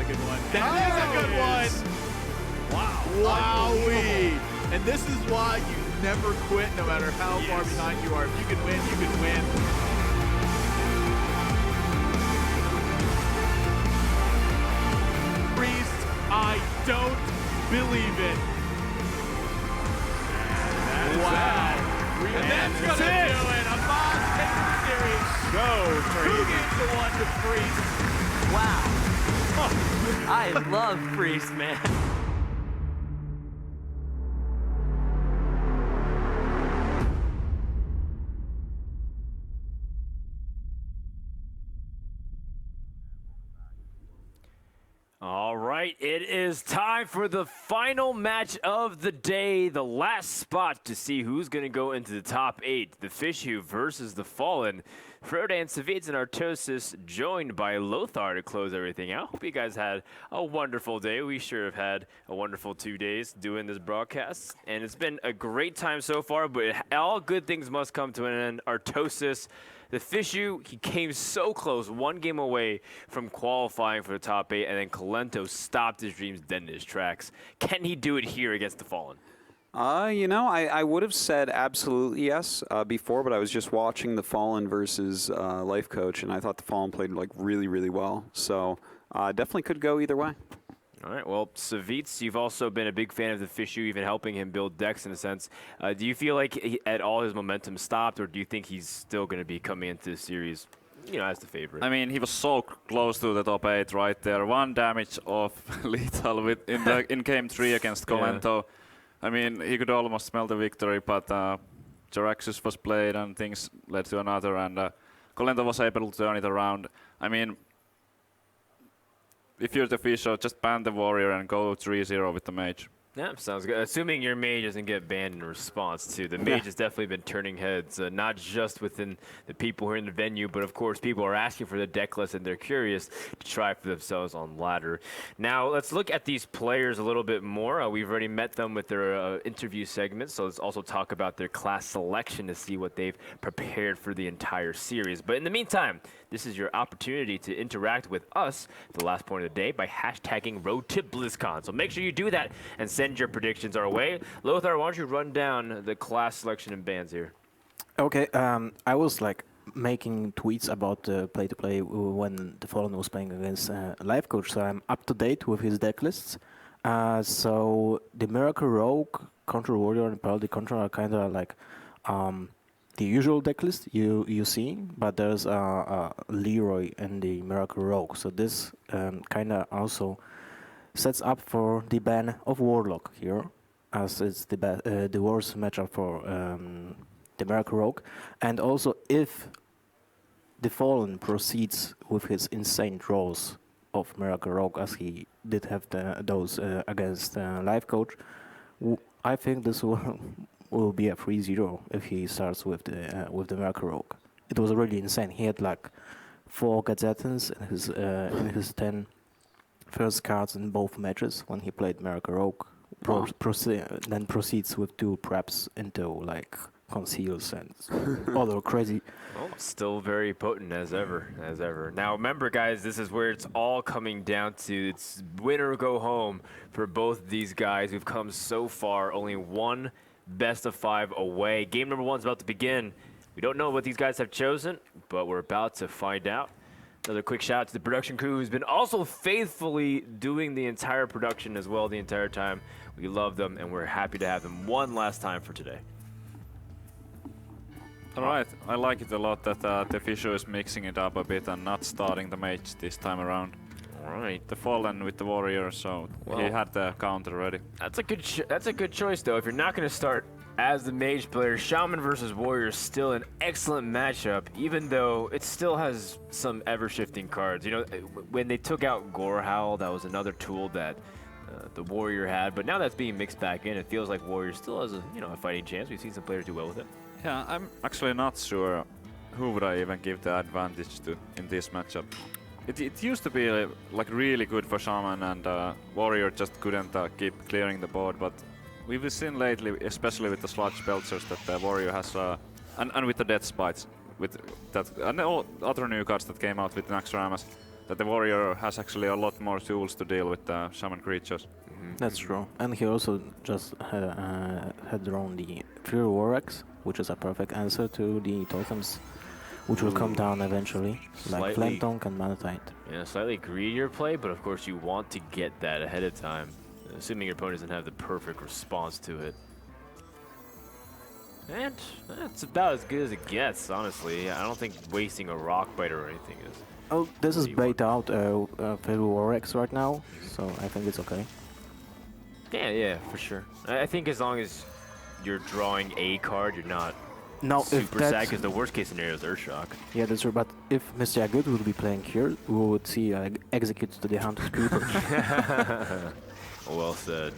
good one. That is a good one. Wow. Wowee. And this is why you never quit, no matter how far behind you are. If you can win, you can win. Priest, I don't believe it. Wow. And that's gonna do it. A boss taking the series. Go, Priest. 2 games to 1 to Priest. Wow. I love Priest, man. All right, it is time for the final match of the day, the last spot to see who's going to go into the top 8. TheFishou versus TheFallen. Frode and Savitz and Artosis joined by Lothar to close everything out. Hope you guys had a wonderful day. We sure have had a wonderful 2 days doing this broadcast. And it's been a great time so far, but all good things must come to an end. Artosis, TheFishou, he came so close, 1 game away from qualifying for the top 8, and then Colento stopped his dreams dead in his tracks. Can he do it here against TheFallen? You know, I would have said absolutely yes before, but I was just watching TheFallen versus Life Coach, and I thought TheFallen played like really, really well. So definitely could go either way. All right, well, Savitz, you've also been a big fan of TheFishou, even helping him build decks in a sense. Do you feel like at all his momentum stopped, or do you think he's still going to be coming into this series, as the favorite? I mean, he was so close to the top 8 right there. 1 damage off lethal in game 3 against Colento. Yeah. I mean, he could almost smell the victory, but Jaraxxus was played and things led to another, and Colento was able to turn it around. I mean, if you're TheFishou, just ban the warrior and go 3-0 with the mage. Yeah, sounds good. Assuming your mage doesn't get banned in response to. The mage has definitely been turning heads, not just within the people who are in the venue, but of course people are asking for the deck list and they're curious to try for themselves on ladder. Now let's look at these players a little bit more. We've already met them with their interview segments, so let's also talk about their class selection to see what they've prepared for the entire series. But in the meantime, this is your opportunity to interact with us, the last point of the day, by hashtagging Road to BlizzCon. So make sure you do that and send your predictions our way. Lothar, why don't you run down the class selection and bans here? Okay, I was like making tweets about the play-to-play when TheFallen was playing against Life Coach, so I'm up to date with his deck lists. So the Miracle Rogue, Control Warrior, and Paladin Control are kind of like the usual deck list you see, but there's Leroy and the Miracle Rogue. So this kind of also sets up for the ban of Warlock here, as it's the worst matchup for the Miracle Rogue. And also, if TheFallen proceeds with his insane draws of Miracle Rogue, as he did have those against Life Coach, I think this will be a 3-0 if he starts with the Miracle Rogue. It was really insane. He had like 4 Gazettans in his 10 first cards in both matches when he played Miracle Rogue. Then proceeds with 2 preps into like conceals and other crazy. Oh, still very potent as ever. Now remember, guys, this is where it's all coming down to. It's win or go home for both these guys. We've come so far, only 1 best of 5 away. Game number 1 is about to begin. We don't know what these guys have chosen, but we're about to find out. Another quick shout out to the production crew who's been also faithfully doing the entire production as well the entire time. We love them, and we're happy to have them one last time for today. All right, I like it a lot that TheFishou is mixing it up a bit and not starting the mage this time around. All right. TheFallen with the warrior, so he had the counter ready. That's a good choice, though. If you're not going to start as the mage player, Shaman versus Warrior is still an excellent matchup, even though it still has some ever-shifting cards. You know, when they took out Gorehowl, that was another tool that the Warrior had, but now that's being mixed back in. It feels like Warrior still has a fighting chance. We've seen some players do well with it. Yeah, I'm actually not sure who would I even give the advantage to in this matchup. It used to be like really good for Shaman, and Warrior just couldn't keep clearing the board, but we've seen lately, especially with the Sludge Belchers, that the Warrior has, and with the Death Spites, with that, and all other new cards that came out with Naxxramas, that the warrior has actually a lot more tools to deal with the shaman creatures. That's true. And he also just had drawn the Fury War Axe, which is a perfect answer to the totems, which will come down eventually, like Slightly- Flame Tongue and Manatite. Yeah, slightly greedier play, but of course you want to get that ahead of time, assuming your opponent doesn't have the perfect response to it. And that's about as good as it gets, honestly. I don't think wasting a Rock Bite or anything is... Oh, this is you bait out Fury War Axe right now, so I think it's okay. Yeah, for sure. I think as long as you're drawing a card, you're not Now, if super sad, that's... because the worst case scenario is Earthshock. Yeah, that's true, but if Mr. Agut would be playing here, we would see Execute to the Hunted Creeper. Well said.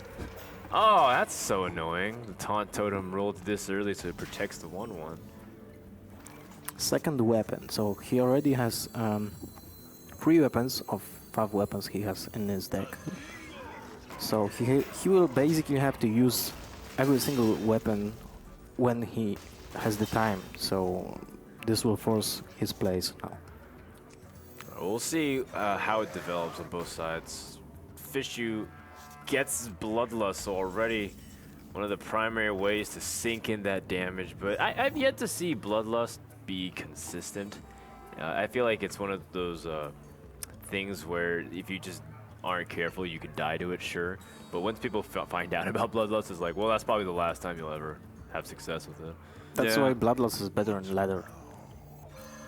Oh, that's so annoying. The Taunt Totem rolled this early so it protects the 1/1. Second weapon, so he already has 3 weapons of 5 weapons he has in his deck. So he will basically have to use every single weapon when he has the time, so this will force his plays now. We'll see how it develops on both sides. TheFishou gets Bloodlust, so already one of the primary ways to sink in that damage, but I've yet to see Bloodlust be consistent. I feel like it's one of those things where if you just aren't careful, you could die to it, sure. But once people find out about Bloodlust, it's like, well, that's probably the last time you'll ever have success with it. That's Yeah. why Bloodlust is better in ladder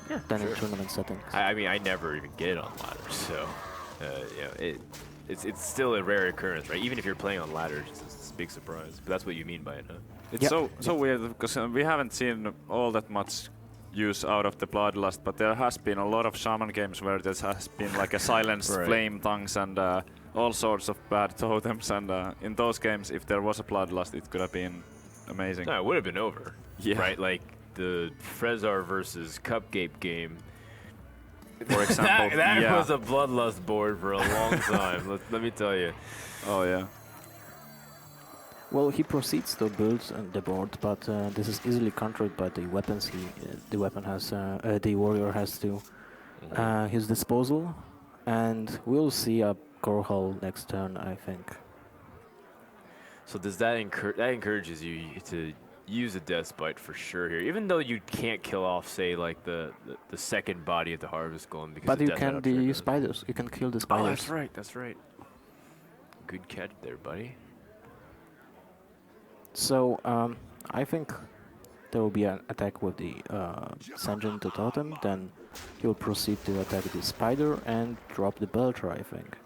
Yeah, than in tournament settings. I mean, I never even get it on ladder, so it's still a rare occurrence, right? Even if you're playing on ladder, it's a big surprise. But that's what you mean by it, huh? It's so weird because we haven't seen all that much use out of the Bloodlust, but there has been a lot of shaman games where there has been like a silenced Right. flame tongues and all sorts of bad totems, and in those games, if there was a Bloodlust, it could have been amazing. No, it would have been over. Yeah. Right, like the Frezar versus Cupcape game. For example, that yeah. was a Bloodlust board for a long time. let me tell you. Oh yeah. Well, he proceeds to build the board, but this is easily countered by the weapons the warrior has to his disposal, and we'll see a Gorhal next turn, I think. So does that encourages you to use a Death Bite for sure here, even though you can't kill off, say, like the second body of the Harvest Golem, because But the you Death can Bite the trigger. spiders. You can kill the Oh, spiders. that's right. Good catch there, buddy. So I think there will be an attack with the Sanjin to Totem, then he will proceed to attack the spider and drop the Belcher, I think.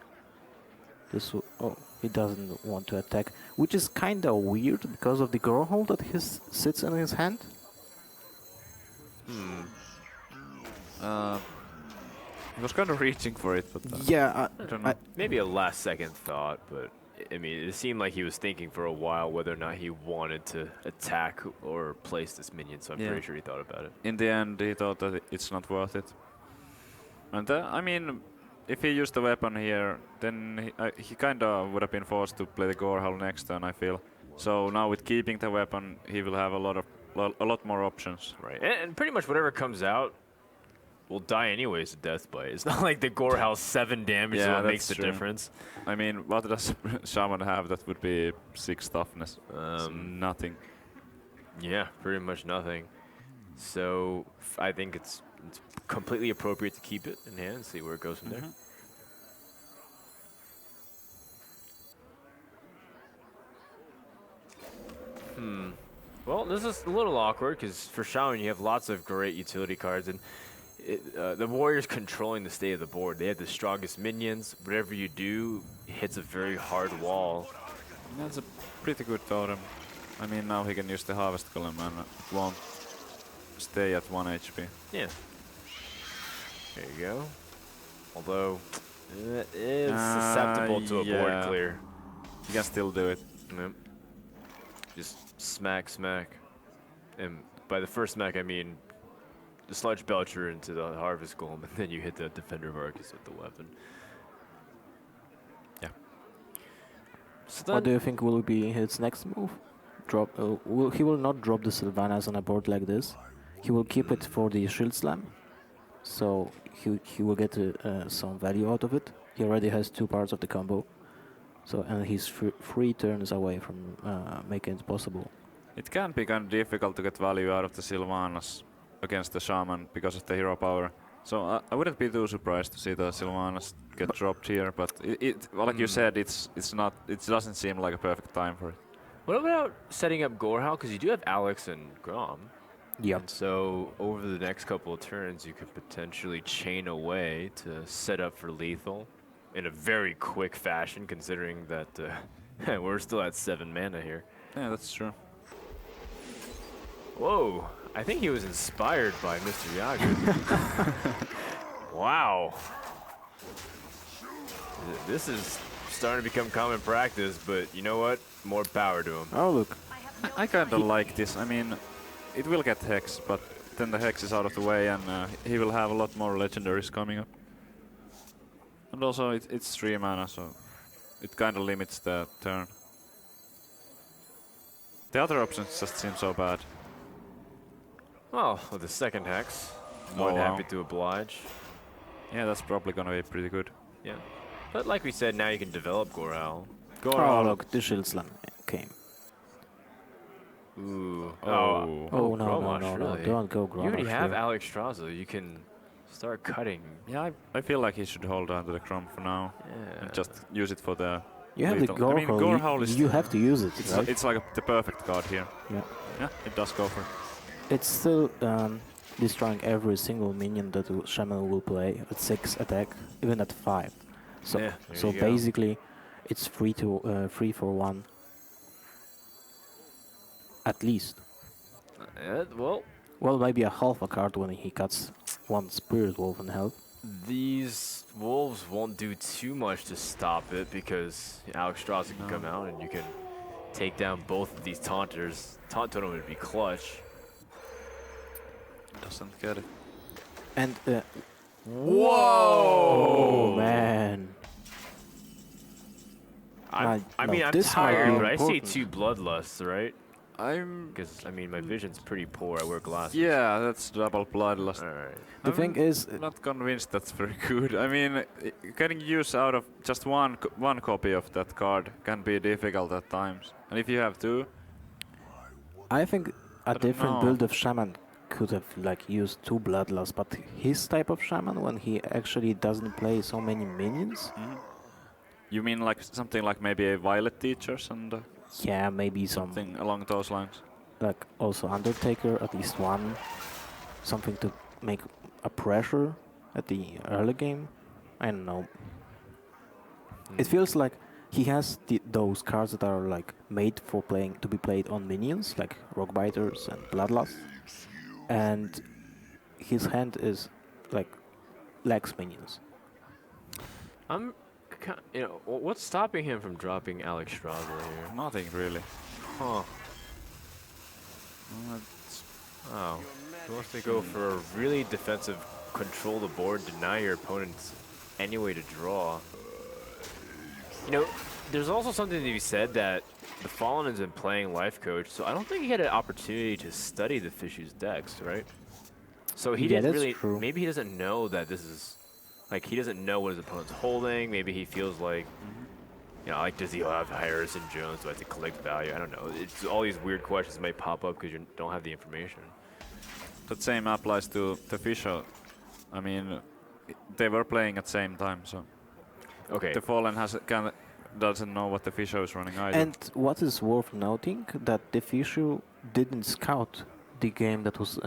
He doesn't want to attack, which is kinda weird because of the Gorhole that sits in his hand. He was kind of reaching for it, but Yeah, I don't know. Maybe a last second thought, but I mean, it seemed like he was thinking for a while whether or not he wanted to attack or place this minion, so I'm Yeah. pretty sure he thought about it. In the end, he thought that it's not worth it. And I mean, if he used the weapon here, then he kind of would have been forced to play the Gorehowl next turn, I feel. So now with keeping the weapon, he will have a lot more options. Right, and pretty much whatever comes out will die anyways to Death Bite. It's not like the Gorehouse 7 damage Yeah, that makes the that's true. difference. I mean, what does Shaman have that would be 6 toughness? It's nothing. Yeah, pretty much nothing. So I think it's completely appropriate to keep it in hand and see where it goes from there. Well, this is a little awkward because for Shaman you have lots of great utility cards, and the Warriors controlling the state of the board. They have the strongest minions. Whatever you do hits a very hard wall. That's a pretty good totem. I mean, now he can use the Harvest Golem and it won't stay at 1 HP. Yeah. There you go. Although it is susceptible to a board yeah. clear. He can still do it. Yep. Just smack, smack. And by the first smack, I mean the Sludge Belcher into the Harvest Golem, and then you hit the Defender of Arcus with the weapon. Yeah. So What do then, you think will be his next move? He will not drop the Sylvanas on a board like this. He will keep it for the Shield Slam. so he will get some value out of it. He already has 2 parts of the combo, so and he's 3 turns away from making it possible. It can be kind of difficult to get value out of the Sylvanas against the Shaman because of the hero power. So I wouldn't be too surprised to see the Sylvanas get dropped here, but like you said, it's not. It doesn't seem like a perfect time for it. What about setting up Gorehowl? Because you do have Alex and Grom. Yep. And so over the next couple of turns, you could potentially chain away to set up for lethal in a very quick fashion, considering that we're still at 7 mana here. Yeah, that's true. Whoa, I think he was inspired by Mr. Yaga. Wow. This is starting to become common practice, but you know what? More power to him. Oh look, I kind of like this. I mean, it will get Hex, but then the Hex is out of the way, and he will have a lot more legendaries coming up. And also, it's 3 mana, so it kind of limits the turn. The other options just seem so bad. Well, with the second Hex, more than happy to oblige. Yeah, that's probably gonna be pretty good. Yeah. But like we said, now you can develop Gorehowl. oh look, the Shield Slam came. Ooh. Oh no, Grommash, no, really? don't go Grommash. You already have here. Alex Straza. You can start cutting. Yeah, I feel like he should hold on to the Chrome for now Yeah. and just use it for the. You have the lethal. I mean, Gorehowl. Gorehowl is. You have to use it, It's, right? it's like the perfect card here. Yeah. Yeah, it does go for it. It's still destroying every single minion that the Shaman will play at 6 attack, even at 5. So Yeah, there so you go. basically, it's 3 for 1. At least. Well, Well, maybe a half a card when he cuts 1 Spirit Wolf in health. these wolves won't do too much to stop it because Alex Straza can come out and you can take down both of these taunters. Taunt totem would be clutch. Doesn't get it. And Whoa! oh man, I no, mean, I'm this might be tired, but I see important. 2 bloodlusts, right? I'm. Because, I mean, my vision's pretty poor. I wear glasses. Yeah, that's double bloodlust. Alright. the thing is, Not convinced that's very good. I mean, getting use out of just one copy of that card can be difficult at times. And if you have 2, I think a don't different know. build of Shaman could have like used 2 Bloodlust, but his type of Shaman, when he actually doesn't play so many minions, you mean like something like maybe a Violet Teachers and yeah, maybe something along those lines? like also Undertaker, at least 1, something to make a pressure at the early game. I don't know. It feels like he has those cards that are like made for playing to be played on minions, like Rockbiters and Bloodlust, and his hand is like lacks minions. I'm, you know, what's stopping him from dropping Alex Straza here? Nothing really. Huh. Oh. He wants to go for a really defensive, control the board, deny your opponents any way to draw. You know, there's also something to be said that the Fallen has been playing Life Coach, so I don't think he had an opportunity to study the TheFishou's decks, right? So he Yeah, didn't that's really, true. maybe he doesn't know that this is, like, he doesn't know what his opponent's holding. Maybe he feels like, you know, like, does he have Harrison Jones? Do I have to collect value? I don't know. It's all these weird questions might pop up because you don't have the information. That same applies to TheFishou. I mean, they were playing at the same time, so Okay. TheFallen doesn't know what TheFishou is running either. And what is worth noting that TheFishou didn't scout the game that was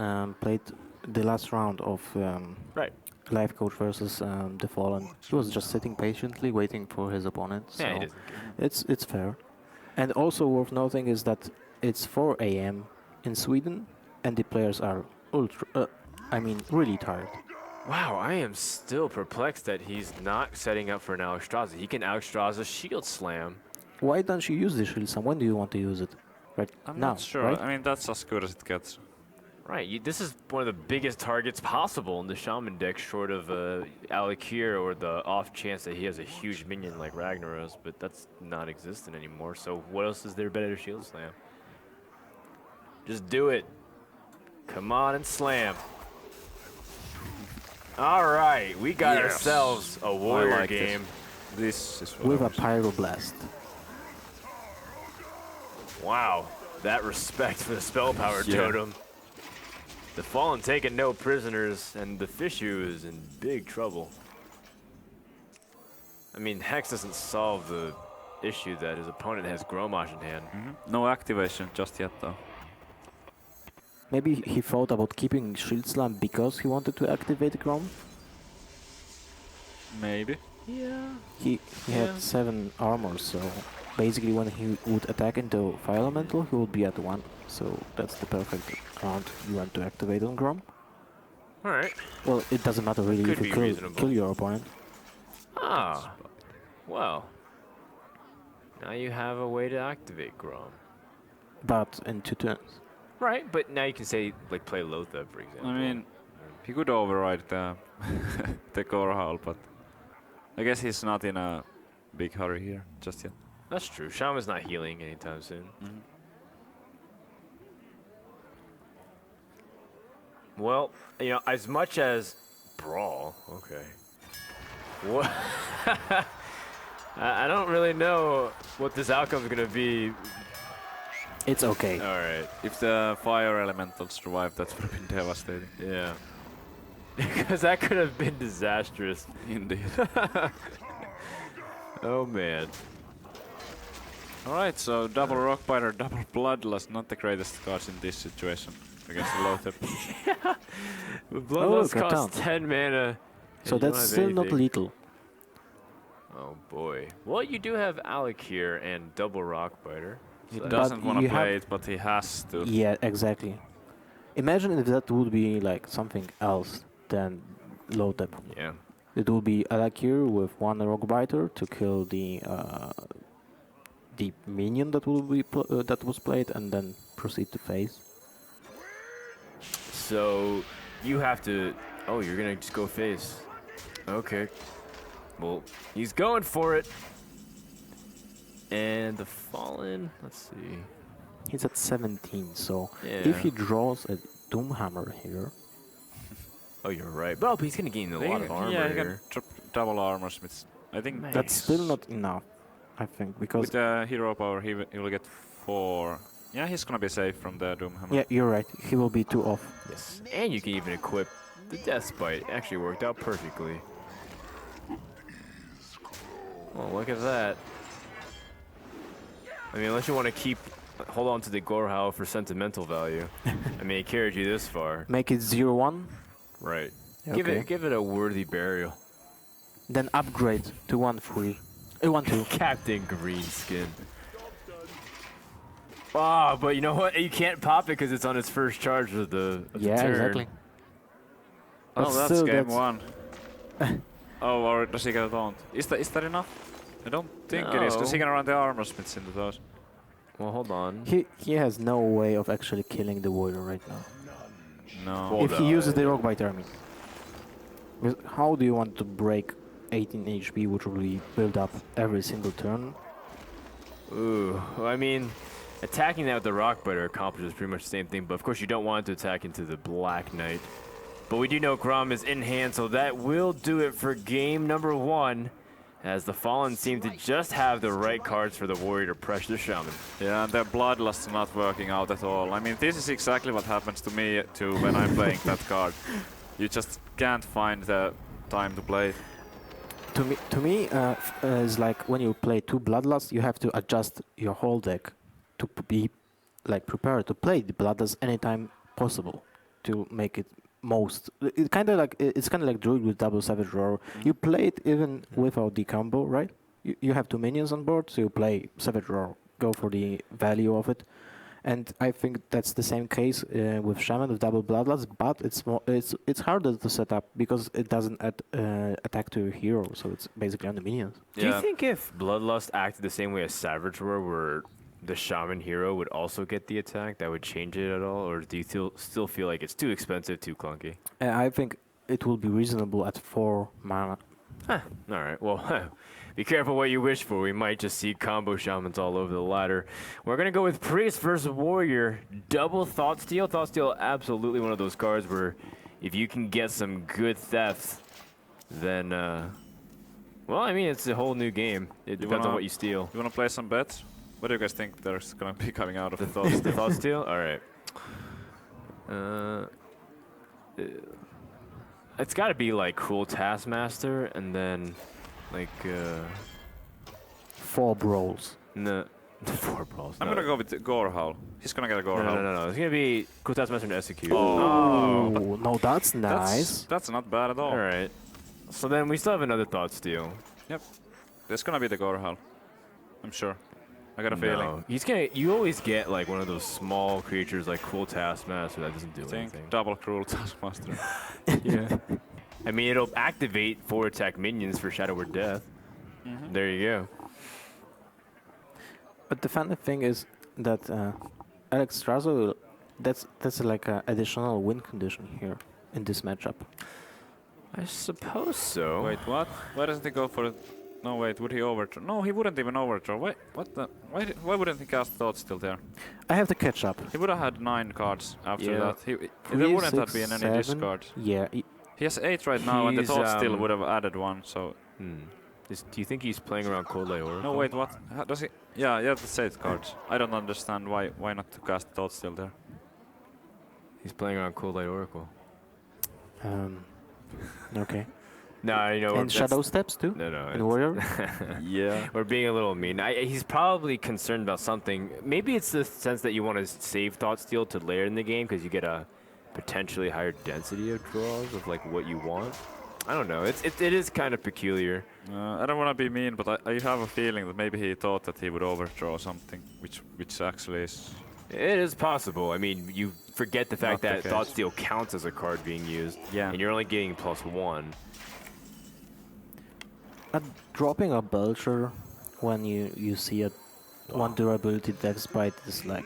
played the last round of Right. Life Coach versus TheFallen. He was just sitting patiently waiting for his opponent. So Yeah, he doesn't care. it's fair. And also worth noting is that it's 4 a.m. in Sweden, and the players are really tired. Wow, I am still perplexed that he's not setting up for an Alex Straza. He can Alex Straza Shield Slam. Why don't you use the Shield Slam? When do you want to use it? Right I'm now, not sure. right? I mean, that's as good as it gets. Right, this is one of the biggest targets possible in the Shaman deck, short of Alakir or the off chance that he has a huge minion like Ragnaros, but that's not existent anymore. So what else is there better to Shield Slam? Just do it. Come on and slam. All right, we got Yes. ourselves a warrior like this. game. This is what With I a was- pyroblast. Wow, that respect for the spell power Yeah. totem. The Fallen taking no prisoners, and the TheFishou is in big trouble. I mean, Hex doesn't solve the issue that his opponent has Grommash in hand. No activation just yet though. Maybe he thought about keeping Shield Slam because he wanted to activate Grom. Maybe. He had 7 armor, so basically when he would attack into Fire Elemental, he would be at 1. So that's the perfect round you want to activate on Grom. All right. Well, it doesn't matter really Could if be you kill, reasonable. kill your opponent. Ah, well. Now you have a way to activate Grom. But in 2 turns. Right, but now you can say, like, play Lothar, for example. I mean, he could override the the Gorhal, but I guess he's not in a big hurry here just yet. That's true. Shaman's not healing anytime soon. Well, you know, as much as Brawl, okay. What? I don't really know what this outcome is going to be. It's okay. All right. If the fire elementals survive, that would have been devastating. Yeah. Because that could have been disastrous. Indeed. Oh, man. Alright, so double Rockbiter, double Bloodlust, not the greatest cards in this situation against the Lothar. Bloodlust got costs down. 10 mana. So and you don't that's have still not anything. lethal. Oh, boy. Well, you do have Alec here and double Rockbiter. He So- doesn't want to you play have- it, but he has to. Yeah, exactly. Imagine if that would be like something else than low tap. Yeah. It will be Alakir with 1 Rockbiter to kill the minion that will be that was played, and then proceed to phase. So you have to. Oh, you're gonna just go face. Okay. Well, he's going for it. And the Fallen. Let's see. He's at 17, so Yeah. if he draws a Doomhammer here, Oh, you're right. But he's gonna gain a lot of armor yeah, he can here. double armor smiths. I think Nice. that's still not enough, I think, because with the hero power he will get 4. Yeah, he's gonna be safe from the Doomhammer. yeah, you're right. He will be 2 off. Yes. And you can even equip the Death Spite. It actually worked out perfectly. Oh, look at that. I mean, unless you want to hold on to the Gorhal for sentimental value. I mean, it carried you this far. Make it 0-1, Right. Okay. Give it a worthy burial. then upgrade to 1-3. 1-2. Captain Greenskin. Ah, but you know what? You can't pop it because it's on its first charge of the Yeah, turn. exactly. Oh, But that's still, game that's- 1. Oh, or does he get a taunt? Is that enough? I don't think it is, because he No. can run the armor smiths into those. Well, hold on. He has no way of actually killing the warrior right now. No. Well, If he uses the Rockbiter, I mean. Because how do you want to break 18 HP, which will be built up every single turn? Ooh, well, I mean, attacking that with the Rockbiter accomplishes pretty much the same thing, but of course you don't want to attack into the Black Knight. But we do know Grom is in hand, so that will do it for game number 1, as the Fallen seem to just have the right cards for the Warrior to pressure the Shaman. Yeah, and the Bloodlust is not working out at all. I mean, this is exactly what happens to me too when I'm playing that card. You just can't find the time to play it. To me, it's like when you play 2 Bloodlust, you have to adjust your whole deck to be like prepared to play the Bloodlust anytime possible to make it most. It's kind of like Druid with double Savage Roar. You play it even without the combo, right? You have 2 minions on board, so you play Savage Roar, go for the value of it. And I think that's the same case with Shaman with double Bloodlust, but it's harder to set up because it doesn't attack to your hero, so it's basically on the minions. Do you think if Bloodlust acted the same way as Savage Roar, where the Shaman hero would also get the attack, that would change it at all? Or do you still feel like it's too expensive, too clunky? I think it will be reasonable at 4 mana. All right, well, be careful what you wish for. We might just see combo Shamans all over the ladder. We're going to go with Priest versus Warrior. Double Thought Steal. Thought Steal, absolutely one of those cards where if you can get some good theft, then, well, I mean, it's a whole new game. It depends on what you steal. You wanna play some bets? What do you guys think there's gonna be coming out of the The thought steal? All right. It's got to be like Cruel Taskmaster and then like 4 brawls. no 4 balls. I'm gonna go with Gorehowl. He's gonna get a Gorehowl. No. It's gonna be Cruel Taskmaster and Execute. Oh, no, that's nice. That's not bad at all. All right. So then we still have another thought steal. Yep. There's gonna be the Gorehowl. I'm sure. I got a feeling. No, he's gonna. You always get like one of those small creatures like Cruel Taskmaster that doesn't do anything. Double Cruel Taskmaster. Yeah. I mean, it'll activate 4 attack minions for Shadow or Death. There you go. But the funny thing is that Alex Strazo, that's like an additional win condition here in this matchup. I suppose so. Wait, what? Why doesn't he go for it? No, wait, would he overthrow? No, he wouldn't even overthrow. Wait, what the? Why wouldn't he cast Thought still there? I have to catch up. He would have had 9 cards after Yeah. that. There 3, wouldn't have 6, been any 7. discards. Yeah, He has 8 right now, and the He's, Thought still would have added 1, so... Do you think he's playing around Cold Light Oracle? No, wait, what? How does he... Yeah, that's 8 cards. I don't understand why not to cast Thought still there. He's playing around Cold Light Oracle. Okay. No, you know. And Shadow Steps too? No, In it's- Warrior? Yeah. We're being a little mean. He's probably concerned about something. Maybe it's the sense that you want to save Thought Steal to later in the game because you get a potentially higher density of draws of like what you want. I don't know. It is kind of peculiar. I don't want to be mean, but I have a feeling that maybe he thought that he would overthrow something, which actually is... It is possible. I mean, you forget the fact Not the that case. Thought Steal counts as a card being used. Yeah. And you're only getting +1. Dropping a Belcher when you see a 1 durability death sprite is like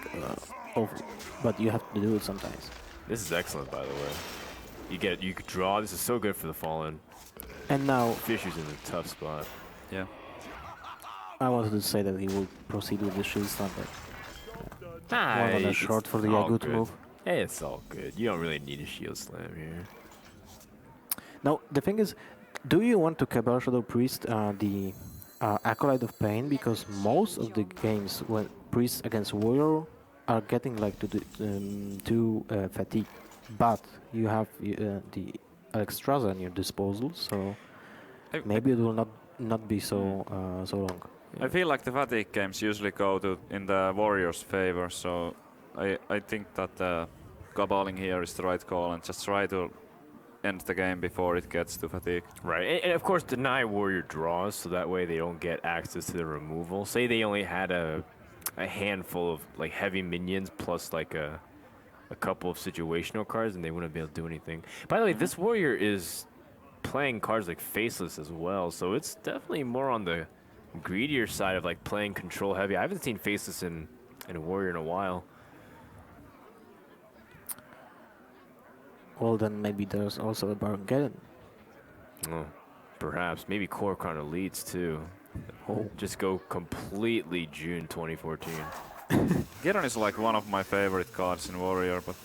over, but you have to do it sometimes. This is excellent, by the way. You could draw. This is so good for the Fallen. And now Fisher's in a tough spot. Yeah. I wanted to say that he will proceed with the shield slam, but one on a it's short for the all Yagut good. move. Hey, it's all good. You don't really need a shield slam here. Now the thing is, do you want to Cabal Shadow Priest the Acolyte of Pain? Because most of the games when Priest against Warrior are getting like to fatigue, but you have the Alexstrasza at your disposal, so maybe it will not be so so long. I feel like the fatigue games usually go in the Warriors' favor, so I think that caballing here is the right call and just try to end the game before it gets to fatigue. Right, and of course deny Warrior draws, so that way they don't get access to the removal. Say they only had a handful of like heavy minions plus like a couple of situational cards, and they wouldn't be able to do anything. By the way, this Warrior is playing cards like Faceless as well, so it's definitely more on the greedier side of like playing control heavy. I haven't seen Faceless in a Warrior in a while. Well, then maybe there's also a Bargain. Oh, perhaps. Maybe Korokon Elites too. Just go completely June 2014. Geron is like one of my favorite cards in Warrior, but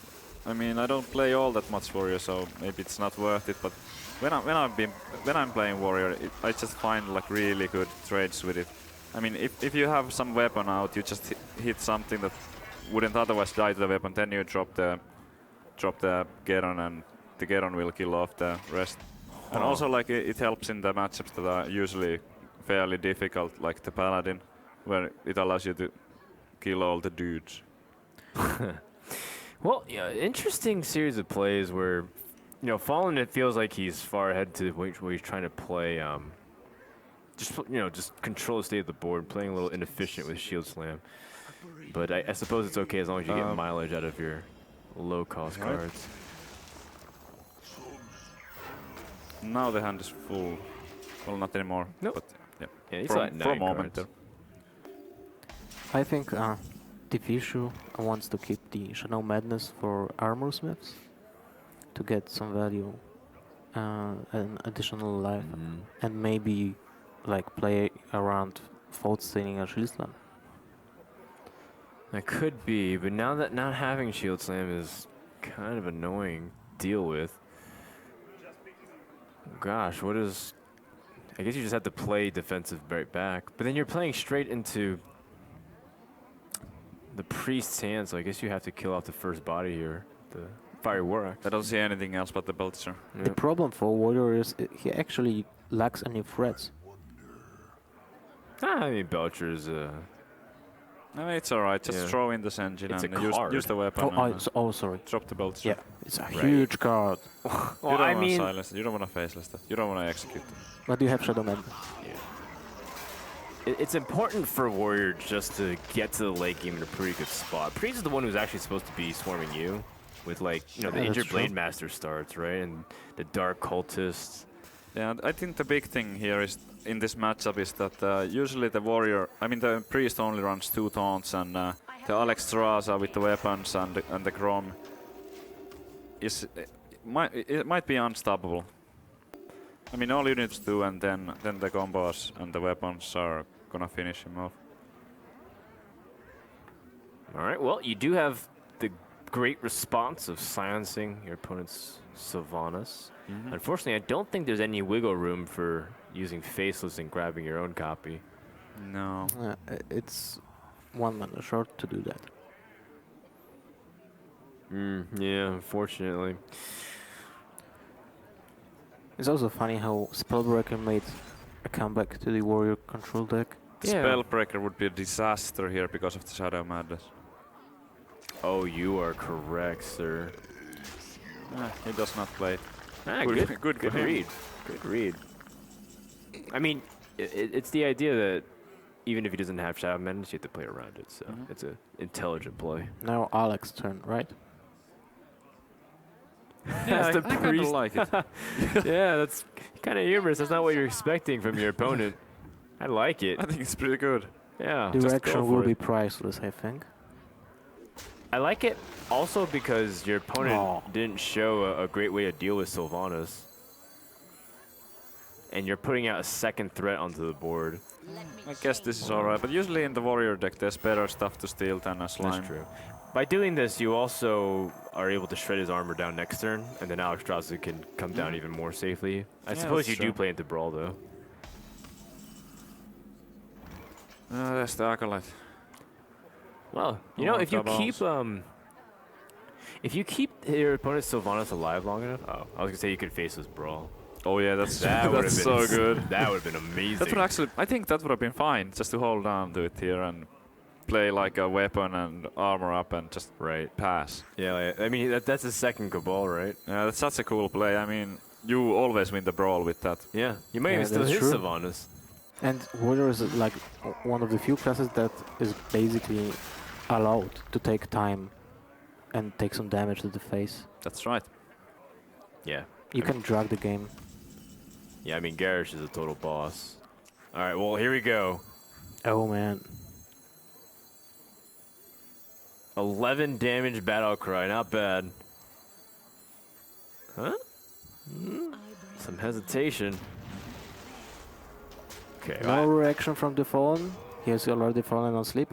I mean I don't play all that much Warrior, so maybe it's not worth it. But when I'm playing Warrior, I just find like really good trades with it. I mean, if you have some weapon out, you just hit something that wouldn't otherwise die to the weapon, then you drop the Geron, and the Geron will kill off the rest. And also like it helps in the matchups that are usually fairly difficult, like the Paladin, where it allows you to kill all the dudes. Well, yeah, interesting series of plays where, you know, Fallen, it feels like he's far ahead to where he's trying to play, just control the state of the board, playing a little inefficient with Shield Slam. But I suppose it's okay as long as you get mileage out of your low-cost Right. cards. Now the hand is full. Well, not anymore. Nope. But yeah, Yeah, he's for like a 9 moment. cards. I think TheFishou wants to keep the Shadow Madness for Armor Smiths to get some value, an additional life, and maybe like play around Fault Staining or Shield Slam. That could be, but now that not having Shield Slam is kind of annoying to deal with. Gosh, what is... I guess you just have to play defensive right back. But then you're playing straight into the priest's hand, so I guess you have to kill off the first body here. The fiery war axe. I don't see anything else but the Belcher. The problem for Warrior is he actually lacks any threats. I mean, Belcher's... No, it's alright. Just Yeah. throw in this engine It's a and card. use the weapon. Oh, and, sorry. drop the Belcher. Yeah, it's a huge card. You Well, don't I want to mean... silence it. You don't want to faceless that. You don't want to execute it. But you have Shadow Man. It's important for Warrior just to get to the late game in a pretty good spot. Priest is the one who's actually supposed to be swarming you with, like, you know, the Yeah, injured that's true. Blade Master starts, right? And the Dark Cultists. Yeah, and I think the big thing here is in this matchup is that usually the warrior, I mean the priest only runs 2 taunts, and the Alex Straza with the weapons and the Grom is it might be unstoppable. I mean all you need to do, and then the combos and the weapons are gonna finish him off. All right, well, you do have the great response of silencing your opponent's Sylvanas. Unfortunately, I don't think there's any wiggle room for using Faceless and grabbing your own copy. No. It's 1 mana short to do that. Yeah, unfortunately. It's also funny how Spellbreaker made a comeback to the Warrior control deck. Yeah. Spellbreaker would be a disaster here because of the Shadow Madness. Oh, you are correct, sir. He does not play. Ah, Good- good good for him. read. Good read. I mean, it's the idea that even if he doesn't have Shadow Madness, you have to play around it. So it's an intelligent play. Now Alex's turn, right? Yeah, That's the I kind of priest. like it. Yeah, that's kind of humorous. That's not what you're expecting from your opponent. I like it. I think it's pretty good. Yeah. The Just reaction go will for be it. priceless, I think. I like it also because your opponent Aw. didn't show a great way to deal with Sylvanas. And you're putting out a second threat onto the board. I guess this is alright, but usually in the warrior deck there's better stuff to steal than a slime. That's true. By doing this, you also are able to shred his armor down next turn, and then Alex Strauss can come down even more safely. I suppose that's you do true. play into Brawl, though. There's the Acolyte. Well, you Oh, know, if you doubles. keep your opponent's Sylvanas alive long enough, I was gonna say you could face this Brawl. Oh yeah, that's That would that's have been so good. That would have been amazing. That would actually, I think that would have been fine, just to hold on to it here and play like a weapon and armor up and just pass. Yeah, I mean that's a second Cabal, right? Yeah, that's such a cool play. I mean, you always win the brawl with that. Yeah, you might Yeah, even still that's hit true. Sylvanas. And Warrior is like one of the few classes that is basically allowed to take time and take some damage to the face. That's right. Yeah. You can drag the game. Yeah, I mean Garish is a total boss. All right, well here we go. Oh man. 11 damage battle cry, not bad. Huh? Some hesitation. Okay. No reaction from TheFallen. He has already fallen asleep.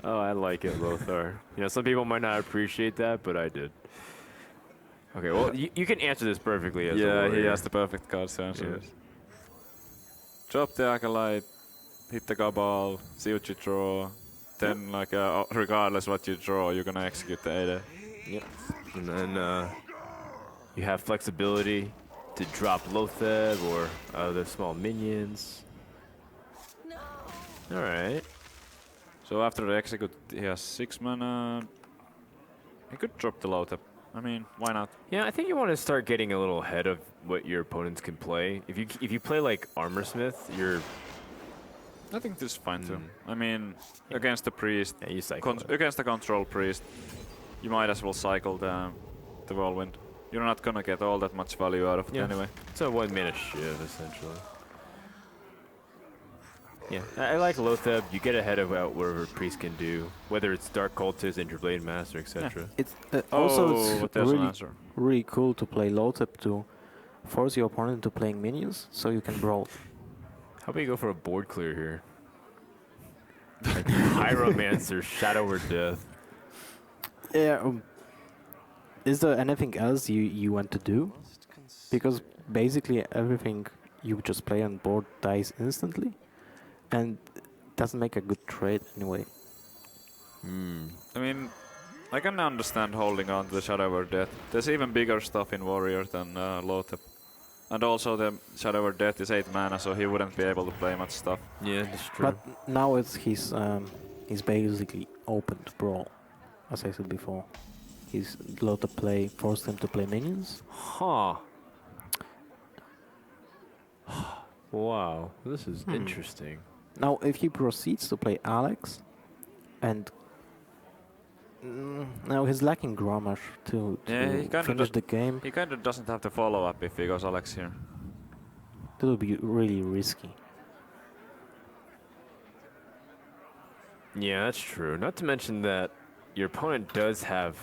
Oh, I like it, Lothar. You know, some people might not appreciate that, but I did. Okay, well, you can answer this perfectly as a Yeah, he warrior. has the perfect cards to answer Yeah. this. Drop the Acolyte, hit the Cabal, see what you draw. Then, like, regardless what you draw, you're gonna execute the 8. Yep. And then you have flexibility to drop Lotheb or other small minions. All right. So after the execute, he has 6 mana. He could drop the Lotheb. I mean, why not? Yeah, I think you want to start getting a little ahead of what your opponents can play. If you play like Armorsmith, you're I think this is fine too. I mean, against the priest, yeah, you cycle. it. against the control priest, you might as well cycle the whirlwind. You're not gonna get all that much value out of it Yeah. anyway. It's a 1 minute shiv essentially. Yeah, I like Lotheb. You get ahead of whatever priest can do, whether it's Dark Cultist, Interblade Master, etc. It's also Oh, it's there's an really answer. really cool to play Lotheb to force your opponent into playing minions so you can brawl. How about you go for a board clear here? Like Pyromancer, Shadow or Death. Yeah, is there anything else you want to do? Because basically everything you just play on board dies instantly, and doesn't make a good trade anyway. I mean, I can understand holding on to the Shadow Word Death. There's even bigger stuff in Warrior than Lothep. And also the Shadow Word Death is 8 mana, so he wouldn't be able to play much stuff. Yeah, that's true. But now he's basically open to brawl, as I said before. He's allowed to play, forced him to play minions. Huh. Wow, this is interesting. Now, if he proceeds to play Alex, and now he's lacking Grommash to Yeah, he kinda finish the game, He kind of doesn't have the follow-up if he goes Alex here. that would be really risky. Yeah, that's true. Not to mention that your opponent does have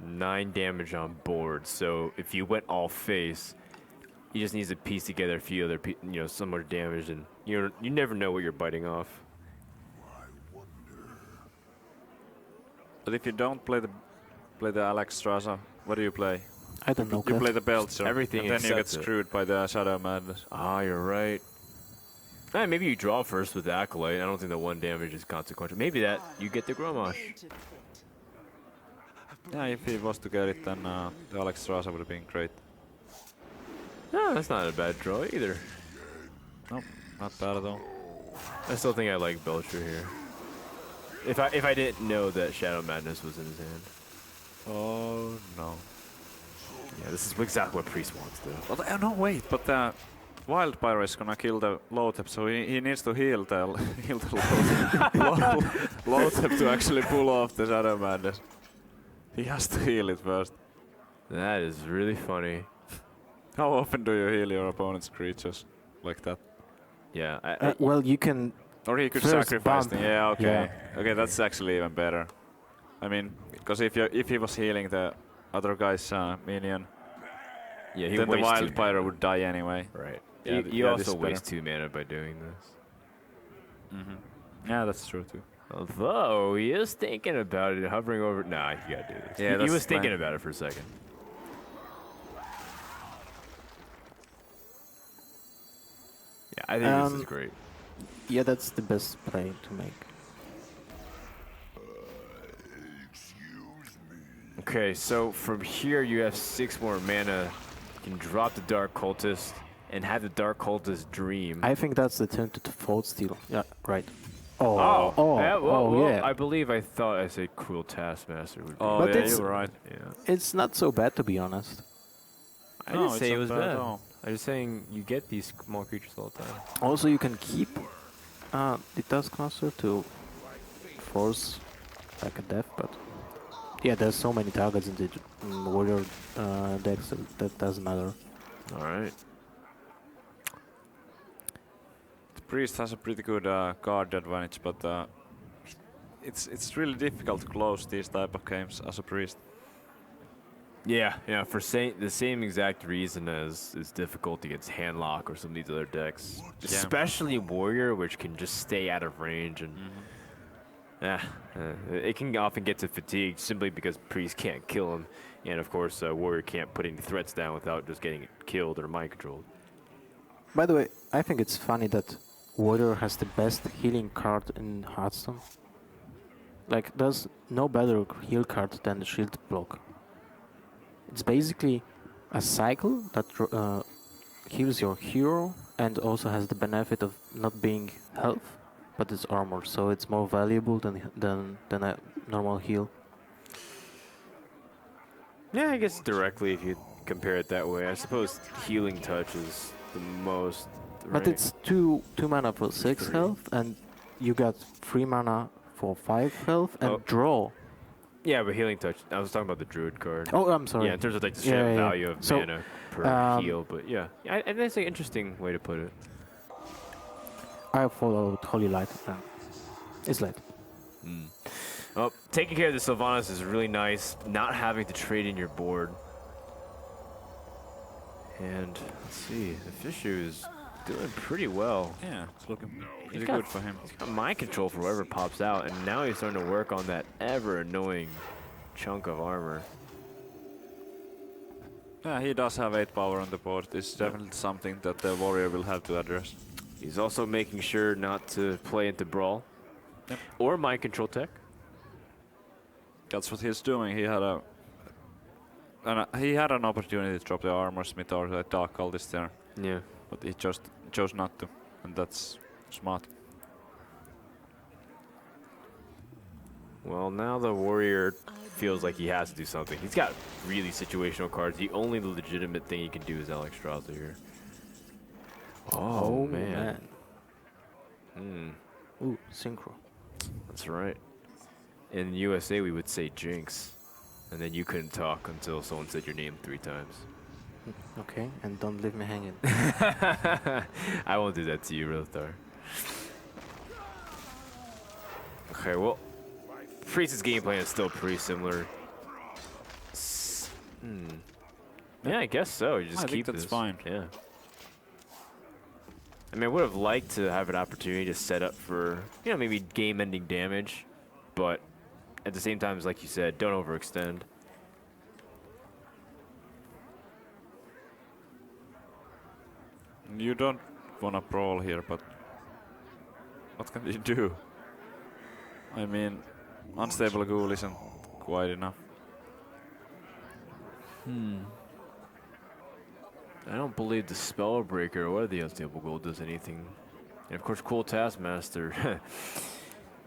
9 damage on board, so if you went all face, he just needs to piece together a few other, similar damage, and you never know what you're biting off. But if you don't play the Alex Straza, what do you play? I don't know. You Kev. play the Belcher, Everything and then you get except it. screwed by the Shadow Madness. Ah, you're right. Maybe you draw first with the Acolyte. I don't think the 1 damage is consequential. Maybe that you get the Grommash. Yeah, if he was to get it, then the Alex Straza would have been great. No, that's not a bad draw either. No, not bad at all. I still think I like Belcher here. If I didn't know that Shadow Madness was in his hand. Oh no. Yeah, this is exactly what Priest wants, though. But no, wait. But the Wild Pyro is gonna kill the Lothep, so he needs to heal the Lothep to actually pull off the Shadow Madness. He has to heal it first. That is really funny. How often do you heal your opponent's creatures like that? Yeah. Well, you can. Or he could First sacrifice bump. them. Yeah, okay. Yeah. Okay, that's actually even better. I mean, because if he was healing the other guy's minion, Yeah, he then the wastes Wild 2 Pyro mana. would die anyway. Right. Yeah, You this also is better. waste 2 mana by doing this. Yeah, that's true too. Although he is thinking about it, hovering over. Nah, you gotta do this. Yeah, he that's was thinking fine. about it for a second. Yeah, I think this is great. Yeah, that's the best play to make. Okay, so from here you have 6 more mana. You can drop the Dark Cultist and have the Dark Cultist dream. I think that's the turn to default steal. Yeah, right. Well, Yeah. I believe I thought I said Cruel Taskmaster would be. Oh, But yeah, it's- you're right. Yeah. It's not so bad, to be honest. I No, didn't it's say it not was bad at bad. all. I was saying you get these small creatures all the time. Also, you can keep the Taskmaster to force like a death, but yeah, there's so many targets in the warrior decks that doesn't matter. All right. The Priest has a pretty good guard advantage, but it's really difficult to close these type of games as a Priest. Yeah, for the same exact reason as it's difficult against Handlock or some of these other decks. Especially Warrior, which can just stay out of range, and it can often get to fatigue simply because Priest can't kill him, and of course Warrior can't put any threats down without just getting it killed or mind controlled. By the way, I think it's funny that Warrior has the best healing card in Hearthstone. Like, there's no better heal card than the Shield Block. It's basically a cycle that heals your hero and also has the benefit of not being health, but it's armor, so it's more valuable than a normal heal. Yeah, I guess directly if you compare it that way. I suppose Healing Touch is the most. But right? it's two mana for 6 health, and you got 3 mana for 5 health, and draw. Yeah, but Healing Touch. I was talking about the Druid card. Oh, I'm sorry. Yeah, in terms of like the straight value of So, mana per heal, but yeah, I think that's an interesting way to put it. I followed Holy Light. It's light. Well, taking care of the Sylvanas is really nice. Not having to trade in your board. And let's see, the TheFishou is doing pretty well. Yeah, it's looking He's pretty got- good for him. He's got mind control for whatever pops out, and now he's starting to work on that ever annoying chunk of armor. Yeah, he does have 8 power on the board. This is definitely something that the warrior will have to address. He's also making sure not to play into Brawl. Yep. Or Mind Control Tech. That's what he's doing. He had an opportunity to drop the Armor Smith or the Dark Cultist there, Yeah. but he just chose not to, and that's smart. Well, now the warrior feels like he has to do something. He's got really situational cards. The only legitimate thing he can do is Alexstrasza here. Oh, man. Ooh, synchro. That's right. In USA, we would say Jinx. And then you couldn't talk until someone said your name 3 times. Okay, and don't leave me hanging. I won't do that to you, Rothar. Okay, well, Priest's game plan is still pretty similar. Yeah, I guess so. You just I keep think that's this. fine. Yeah. I mean, I would have liked to have an opportunity to set up for, you know, maybe game-ending damage, but at the same time, like you said, don't overextend. You don't wanna brawl here, but what can you do? I mean, unstable ghoul isn't quite enough. I don't believe the Spellbreaker or the Unstable Gold does anything. And of course, Cool Taskmaster.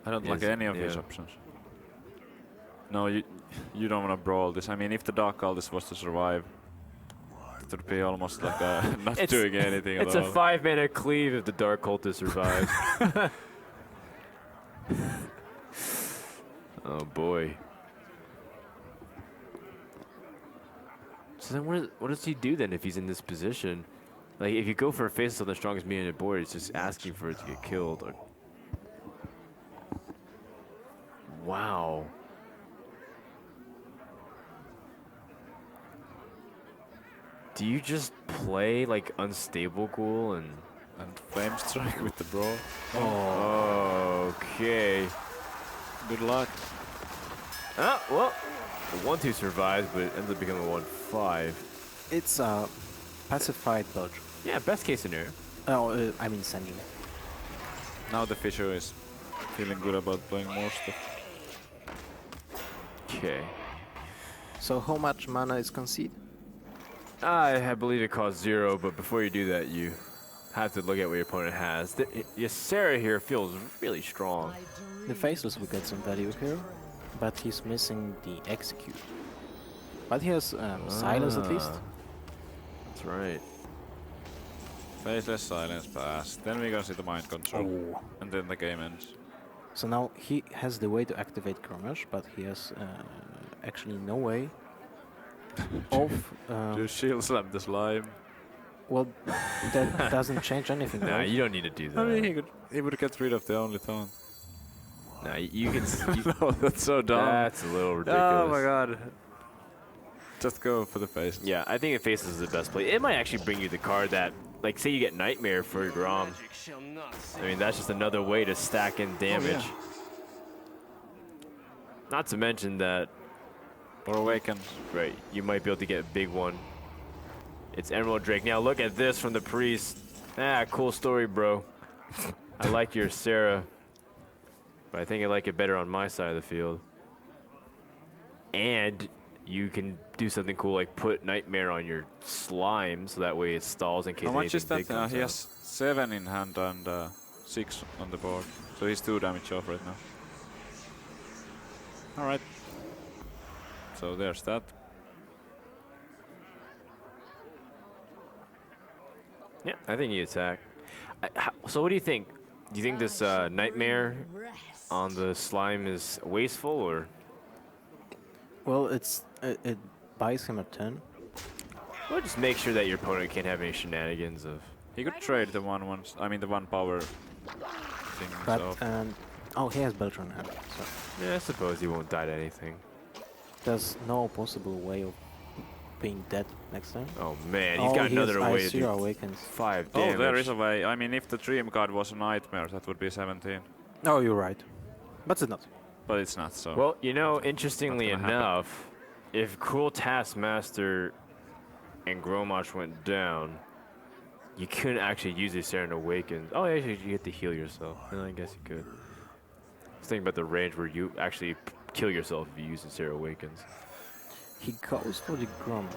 I don't like any of these options. No, you don't wanna brawl this. I mean, if the Dark Cultist was to survive, it would be almost like not doing anything at all. It's a 5-mana cleave if the Dark Cultist survives. Oh boy. So then what does he do then if he's in this position? Like if you go for a face on the strongest minion on the board, it's just asking for it to get killed. Or wow. Do you just play like Unstable Ghoul and Flame Strike with the brawl. oh, okay. Good luck. Ah, well, the 1/2 survives, but it ends up becoming a 1/5. It's a pacified dodge. Yeah, best case scenario. Oh, I mean sending. Now the TheFishou is feeling good about playing more stuff. Okay. So how much mana is concede? I believe it costs 0, but before you do that, you have to look at what your opponent has. Sarah here feels really strong. The Faceless will get some value here, but he's missing the Execute. But he has Silence at least. That's right. Faceless Silence pass. Then we're gonna see the Mind Control. And then the game ends. So now he has the way to activate Grommash, but he has actually no way of... Do Shield Slam the Slime. well, that doesn't change anything. Nah, right? you don't need to do that. I mean, he would get rid of the only taunt. Nah, you can. No, that's so dumb. That's a little ridiculous. Oh my god. Just go for the face. Yeah, I think the Faceless is the best play. It might actually bring you the card that, like, say you get Nightmare for your Grom. I mean, that's just another way to stack in damage. Not to mention that, Or Awaken. right, you might be able to get a big one. It's Emerald Drake. Now look at this from the Priest. Ah, cool story, bro. I like your Sarah, but I think I like it better on my side of the field. And you can do something cool like put Nightmare on your Slime, so that way it stalls in case How much is anything that? big comes He out. has 7 in hand and 6 on the board. So he's 2 damage off right now. Alright. So there's that. Yeah, I think you attack. So what do you think? Do you think this Nightmare on the Slime is wasteful, or? Well, it buys him a turn. Well, just make sure that your opponent can't have any shenanigans of. He could trade the one power thing. But So oh, he has Belcher in hand, so Yeah, I suppose he won't die to anything. there's no possible way of being dead next time. Oh man, he's got another way to do Awakens. 5 damage. oh, there is a way. I mean, if the Dream card was a Nightmare, that would be 17. Oh, you're right, but it's not. But it's not, so... Well, you know, interestingly Not gonna happen. enough, if Cruel Taskmaster and Grommash went down, you couldn't actually use the Saren Awakens. Oh, yeah, you get to heal yourself. Well, I guess you could. I was thinking about the range where you actually kill yourself if you use the Saren Awakens. He goes for the Grommash.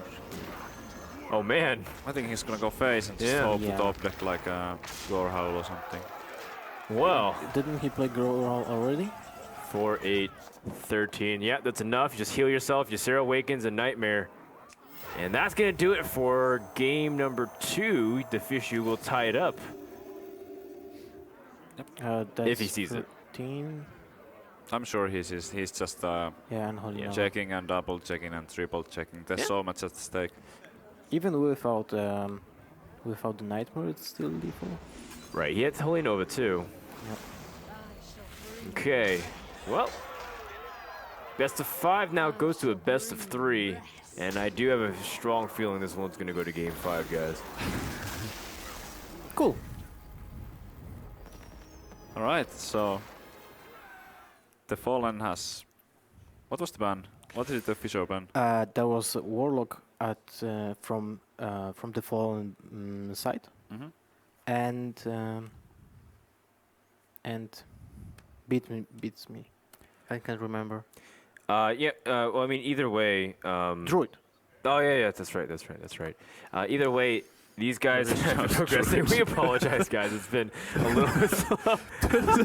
Oh, man. I think he's gonna go face and just Yeah. hope Yeah. to top deck like a Gorehowl or something. Well, Didn't he play Growl already? 4, 8, 13. Yeah, that's enough. You just heal yourself. Your Sarah Awakens a Nightmare. And that's going to do it for game number 2. TheFishou will tie it up. That's If he sees it. 13. I'm sure he's just Yeah, unholy. Yeah. Nova. checking and double checking and triple checking. There's so much at stake. Even without the Nightmare, it's still lethal. Right, he hits Holy Nova too. Okay, well, best of 5 now goes to a best of 3. And I do have a strong feeling this one's going to go to game 5, guys. Cool. All right, so TheFallen has. What was the ban? What is the TheFishou ban? There was a Warlock at from the Fallen side, Mm-hmm. and beats me. I can't remember. Yeah, well, I mean, either way. Druid. Oh, yeah, that's right. Either way, these guys have been progressing. We apologize, guys. It's been a little bit slow.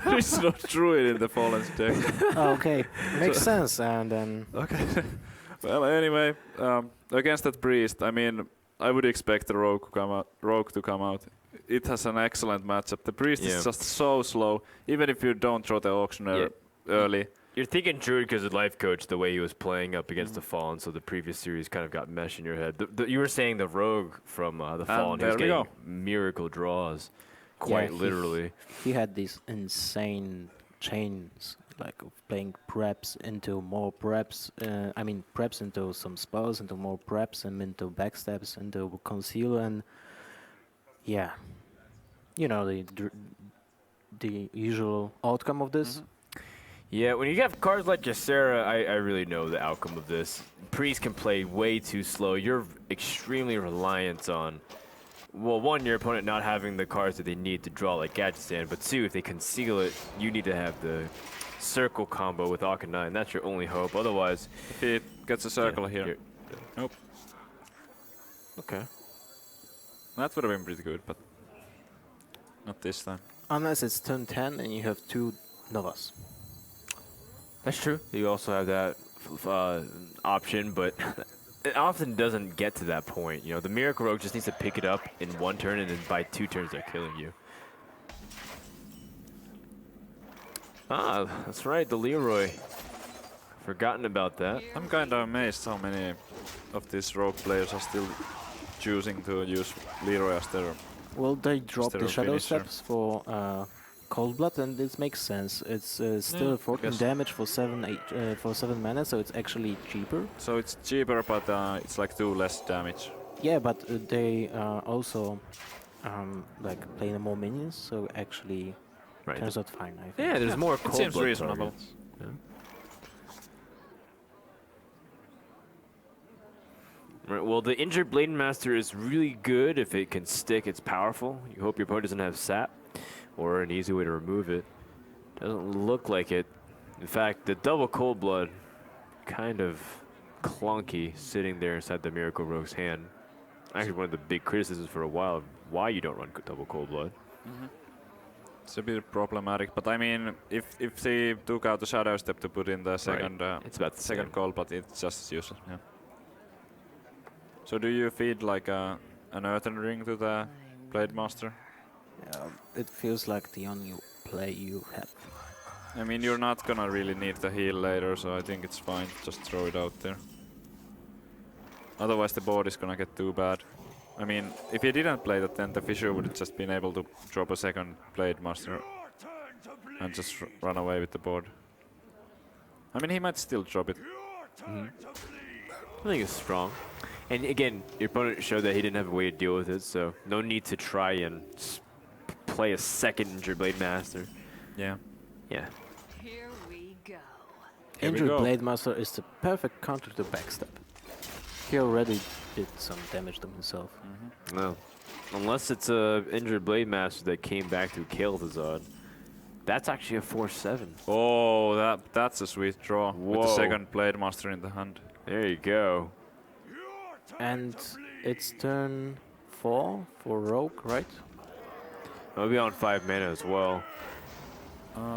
There is no druid in the Fallen's deck. Oh, okay, makes sense. And then Okay. Well, anyway, against that priest, I mean, I would expect the rogue to come out. It has an excellent matchup. The priest Yeah. is just so slow. Even if you don't throw the auctioneer early, You're thinking Druid because of Life Coach, the way he was playing up against the Fallen, so the previous series kind of got mesh in your head. You were saying the Rogue from the Fallen, he was there we getting go. miracle draws, quite Yeah, literally. he had these insane chains, like of playing preps into more preps. I mean, preps into some spells, into more preps, and into backstabs, into conceal, and yeah, you know the usual outcome of this. Yeah, when you have cards like Ysera, I really know the outcome of this. Priest can play way too slow. You're extremely reliant on, well, one, your opponent not having the cards that they need to draw like Gadgetzan, but two, if they conceal it, you need to have the circle combo with Akana, and that's your only hope. Otherwise, if he gets a circle here, you're- nope. Okay. That would have been pretty good, but not this time. Unless it's turn 10 and you have 2 Novas. That's true. You also have that option, but it often doesn't get to that point. You know, the Miracle Rogue just needs to pick it up in 1 turn, and then by 2 turns, they're killing you. Ah, that's right, the Leroy. Forgotten about that. I'm kind of amazed how many of these rogue players are still choosing to use Leroy as their. Well, they dropped their the Shadow finisher. Steps for Cold Blood, and this makes sense. It's still 14 guess. damage for 7 mana, so it's actually cheaper. So it's cheaper, but it's like 2 less damage. Yeah, but they also like playing more minions, so actually Right. turns out fine. I think. Yeah, there's more Cold seems Blood reasonable. targets. Yeah. Right, well, the Injured Blade Master is really good. If it can stick, it's powerful. You hope your opponent doesn't have sap or an easy way to remove it. Doesn't look like it. In fact, the double Cold Blood, kind of clunky, sitting there inside the Miracle Rogue's hand. Actually, one of the big criticisms for a while of why you don't run double Cold Blood. It's a bit problematic, but I mean, if they took out the Shadow Step to put in the second, It's about the second same. call, but it's just useless. Yeah. So do you feed like an Earthen Ring to the Blade Master? It feels like the only play you have. I mean, you're not gonna really need the heal later, so I think it's fine. Just throw it out there. Otherwise, the board is gonna get too bad. I mean, if he didn't play that, then the TheFishou would have just been able to drop a second Blade Master and just run away with the board. I mean, he might still drop it. I think it's strong. And again, your opponent showed that he didn't have a way to deal with it, so no need to try and play a second Injured Blade Master. Yeah. Yeah. Here we go. Here we Injured go. Blade Master is the perfect counter to backstab. he already did some damage to himself. No. Unless it's a injured Blade Master that came back to kill Zod. That's actually a 4-7. Oh, that's a sweet draw with the Whoa. second Blade Master in the hand. There you go. And it's turn 4 for Rogue, right? I'll be on 5 mana as well.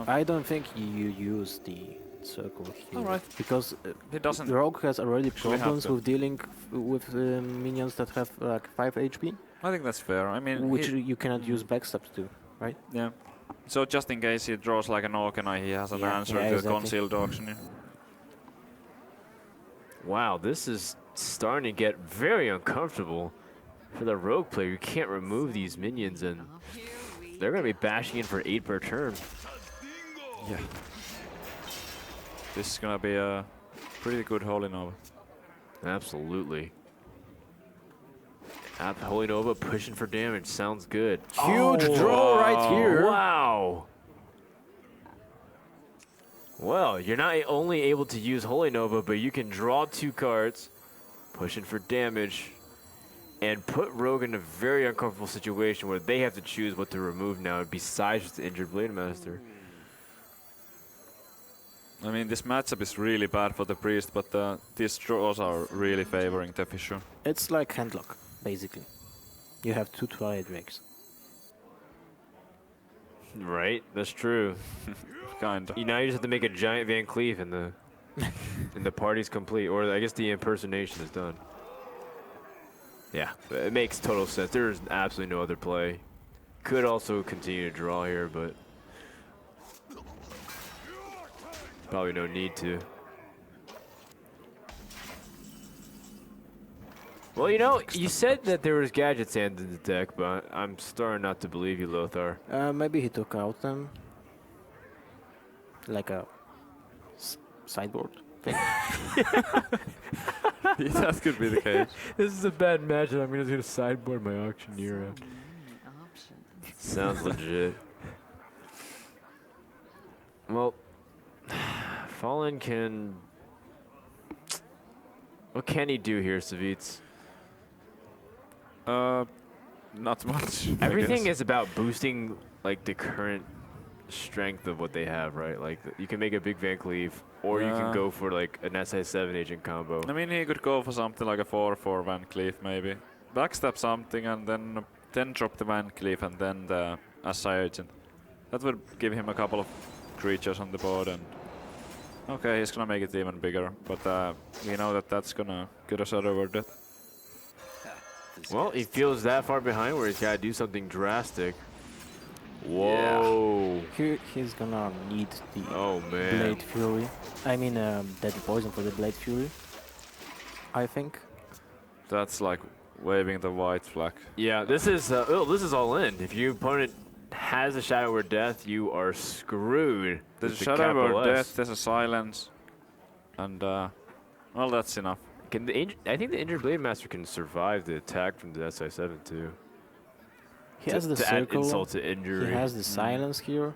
I don't think you use the circle here. Alright. Because He doesn't Rogue has already actually have problems to. with dealing with minions that have like 5 HP, I think that's fair. I mean, which you cannot use backstabs to, right? yeah. So just in case he draws like an Orkanai, he has an Yeah, answer yeah, to the exactly. concealed auctioneer. Wow, this is starting to get very uncomfortable for the Rogue player. You can't remove these minions, and they're going to be bashing in for 8 per turn. Yeah. This is gonna be a pretty good Holy Nova. Absolutely. Holy Nova pushing for damage. Sounds good. Huge draw right here. Wow. Well, you're not only able to use Holy Nova, but you can draw 2 cards, pushing for damage, and put Rogue in a very uncomfortable situation where they have to choose what to remove now besides just the injured Blade Master. I mean, this matchup is really bad for the Priest, but these draws are really favoring TheFishou. It's like handlock, basically. You have 2 Twilight Drakes. Right, that's true. Kinda. Now you just have to make a giant Van Cleef and the party's complete, or I guess the impersonation is done. Yeah, it makes total sense. There's absolutely no other play. Could also continue to draw here, but probably no need to. Well, you know, you said that there was Gadget Sand in the deck, but I'm starting not to believe you, Lothar. Maybe he took out them like a sideboard thing. That could be the case. This is a bad match, and I'm just gonna sideboard my auctioneer out. Sounds legit. Well, Fallen can. What can he do here, Savitz? Not much. I Everything guess. is about boosting like the current strength of what they have, right? Like you can make a big Van Cleef, or you can Yeah. go for like an SI7 agent combo. I mean, he could go for something like a 4/4 Van Cleef, maybe. Backstab something and then drop the Van Cleef and then the SI agent. That would give him a couple of creatures on the board, and okay, he's gonna make it even bigger. But we know that that's gonna get us over that. Well, he feels that far behind where he's got to do something drastic. Whoa. He's gonna need the Oh, man. Blade Fury. I mean, Deadly Poison for the Blade Fury. I think. That's like waving the white flag. Yeah, this is all in. If your opponent has a Shadow or Death, you are screwed. There's a with the Shadow capital or S. Death, there's a Silence, and well, that's enough. Can I think the Injured Blade Master can survive the attack from the SI7 too. He has the to add circle. insult to injury. He has the silence here.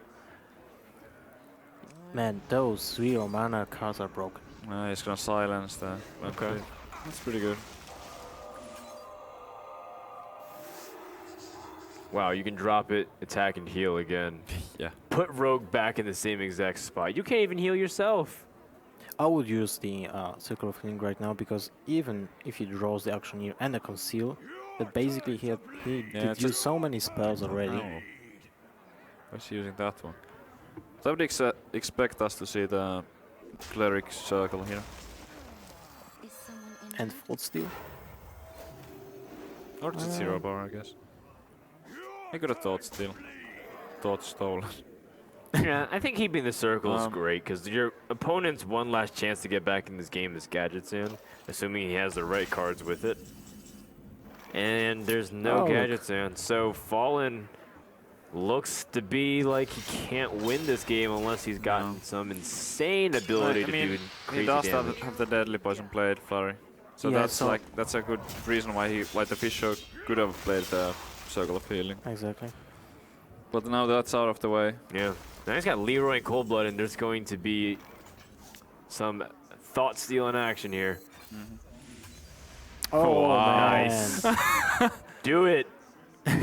Man, those 0 mana cards are broken. He's gonna silence the Van Okay. Cleef. That's pretty good. Wow, you can drop it, attack, and heal again. Yeah. Put Rogue back in the same exact spot. You can't even heal yourself. I would use the Circle of Healing right now, because even if he draws the Auctioneer and the Conceal, but basically he did it's use so many spells already. Oh. Who's using that one? So I would expect us to see the Cleric Circle here. And Fold Steel. Or just Zero Bar, I guess. I could have thought still. Thought stolen. Yeah, I think keeping the circle is Um, great because your opponent's one last chance to get back in this game is Gadget Sand, assuming he has the right cards with it. And there's no Oh, Gadget Sand, so Fallen looks to be like he can't win this game unless he's gotten some insane ability I to mean, do he crazy does damage. have the Deadly Poison Blade Flurry. So Yeah, that's that's a good reason why the TheFishou could have played the Circle of Healing. Exactly. But now that's out of the way. Yeah. Now he's got Leroy and Coldblood, and there's going to be some thought steal in action here. Oh, Nice. Do it.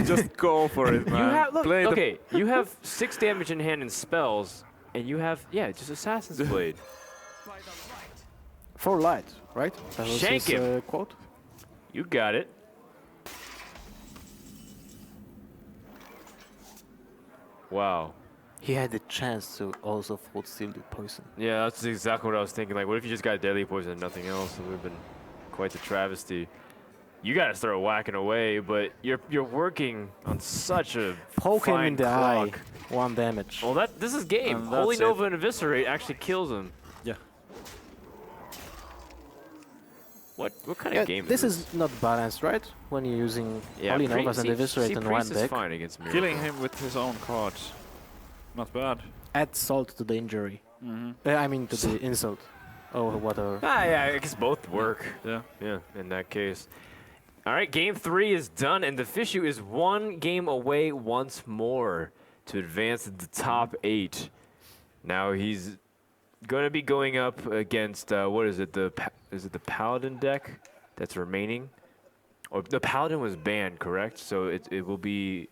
Just go for it, man. You have look. Play the Okay, you have 6 damage in hand and spells, and you have just Assassin's Blade. 4 light, right? That was Shank his, him. quote. You got it. Wow. He had the chance to also hold steal the poison. Yeah, that's exactly what I was thinking. Like, what if you just got deadly poison and nothing else? It would have been quite the travesty. You got to start whacking away, but you're working on such a Poke him fine in the clock. eye. 1 damage. Well, this is game. And Holy that's it. Nova and Eviscerate actually kills him. Yeah. What kind Yeah, of game this is is not balanced, right? When you're using Yeah, Holy Novas and Eviscerate in one Priest is deck. fine against Miracle. Killing him with his own cards. Not bad. Add salt to the injury. I mean to the insult. Or whatever. Ah, yeah, I guess both work. Yeah. Yeah, in that case. All right, game 3 is done, and TheFishou is 1 game away once more to advance to the top 8. Now he's going to be going up against what is it? Is it the Paladin deck that's remaining? Or the Paladin was banned, correct? So it will be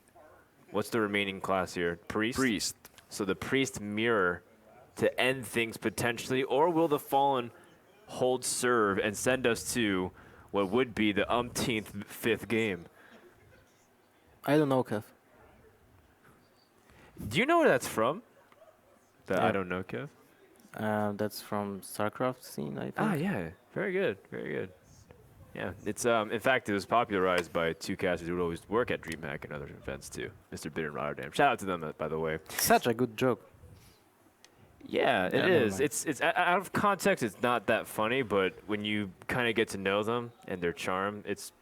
what's the remaining class here? Priest. Priest. So the Priest mirror to end things potentially, or will the Fallen hold serve and send us to what would be the umpteenth 5th game? I don't know, Kev. Do you know where that's from? I Yeah. don't know, Kev. That's from StarCraft scene, I think. Ah, yeah. Very good. Very good. Yeah, it's in fact it was popularized by 2 casters who would always work at DreamHack and other events too, Mr. Bitter and Rotterdam. Shout out to them, by the way. Such a good joke. Yeah, it never is. mind. It's out of context. It's not that funny, but when you kind of get to know them and their charm, it's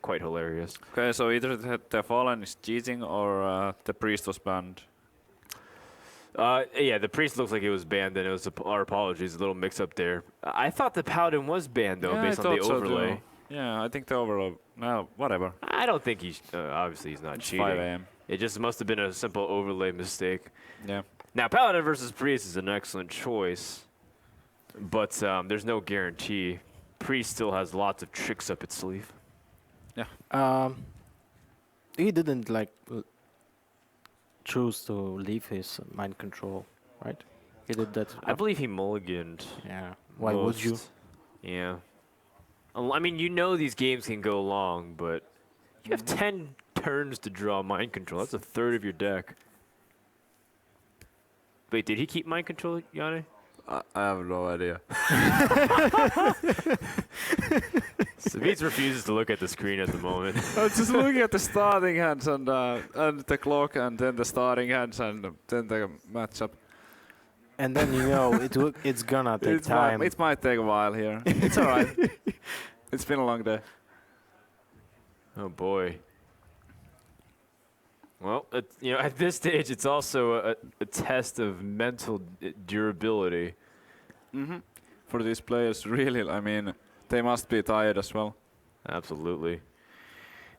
quite hilarious. Okay, so either the Fallen is cheating or the Priest was banned. Yeah, the Priest looks like it was banned, and it was our apologies, a little mix up there. I thought the Paladin was banned though, Yeah, based I on the thought so overlay. too. Yeah, I think the overlay. No, whatever. I don't think he's obviously he's not It's cheating. 5 a.m. It just must have been a simple overlay mistake. Yeah. Now, Paladin versus Priest is an excellent choice, but there's no guarantee. Priest still has lots of tricks up its sleeve. He didn't choose to leave his mind control, right? He did that. I believe he mulliganed. Yeah. Why would you? most. Yeah. I mean, you know these games can go long, but you have 10 turns to draw mind control. That's a third of your deck. Wait, did he keep mind control, Yanni? I have no idea. Sabeats refuses to look at the screen at the moment. I was just looking at the starting hands and the clock and then the starting hands and then the matchup. And then it's gonna take time. It might take a while here. It's alright. It's been a long day. Oh boy. Well, at this stage, it's also a test of mental durability. For these players, really, I mean, they must be tired as well. Absolutely.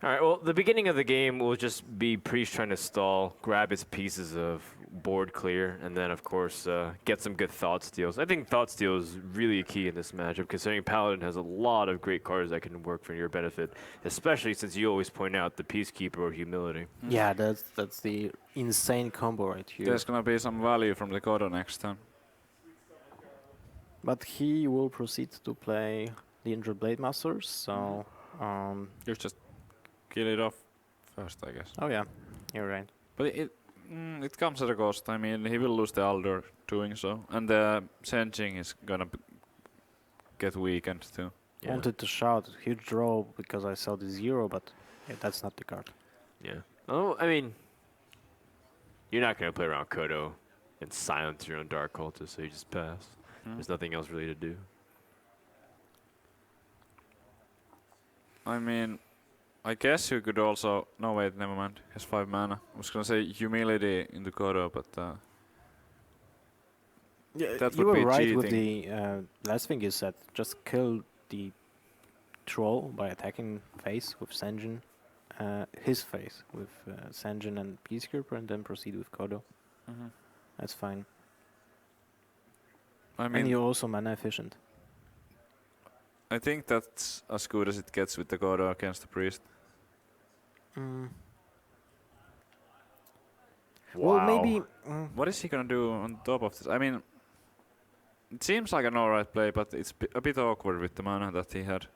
All right, well, the beginning of the game will just be Priest trying to stall, grab his pieces of board clear, and then, of course, get some good thought steals. I think thought steal is really key in this matchup, considering Paladin has a lot of great cards that can work for your benefit, especially since you always point out the Peacekeeper or Humility. Yeah, that's the insane combo right here. There's gonna be some value from the Kodo next time. But he will proceed to play the Injured Blade Masters, so You just kill it off first, I guess. oh yeah, you're right. But it comes at a cost. I mean, he will lose the Aldor doing so, and the Senjing is gonna get weakened too. Yeah. Wanted to shout huge draw because I saw the 0, but yeah, that's not the card. Yeah. Oh, I mean, you're not going to play around Kodo and silence your own Dark Cultist, so you just pass. There's nothing else really to do. I mean, I guess you could also. No, wait, never mind. He has 5 mana. I was gonna say humility into Kodo, but Yeah, that you would were be right with cheating. the last thing you said. Just kill the troll by attacking face with Sanjin, his face with Sanjin and Peacekeeper, and then proceed with Kodo. That's fine. I And mean, you're also mana efficient. I think that's as good as it gets with the Godo against the Priest. Well, maybe. What is he gonna do on top of this? I mean, it seems like an alright play, but it's a bit awkward with the mana that he had.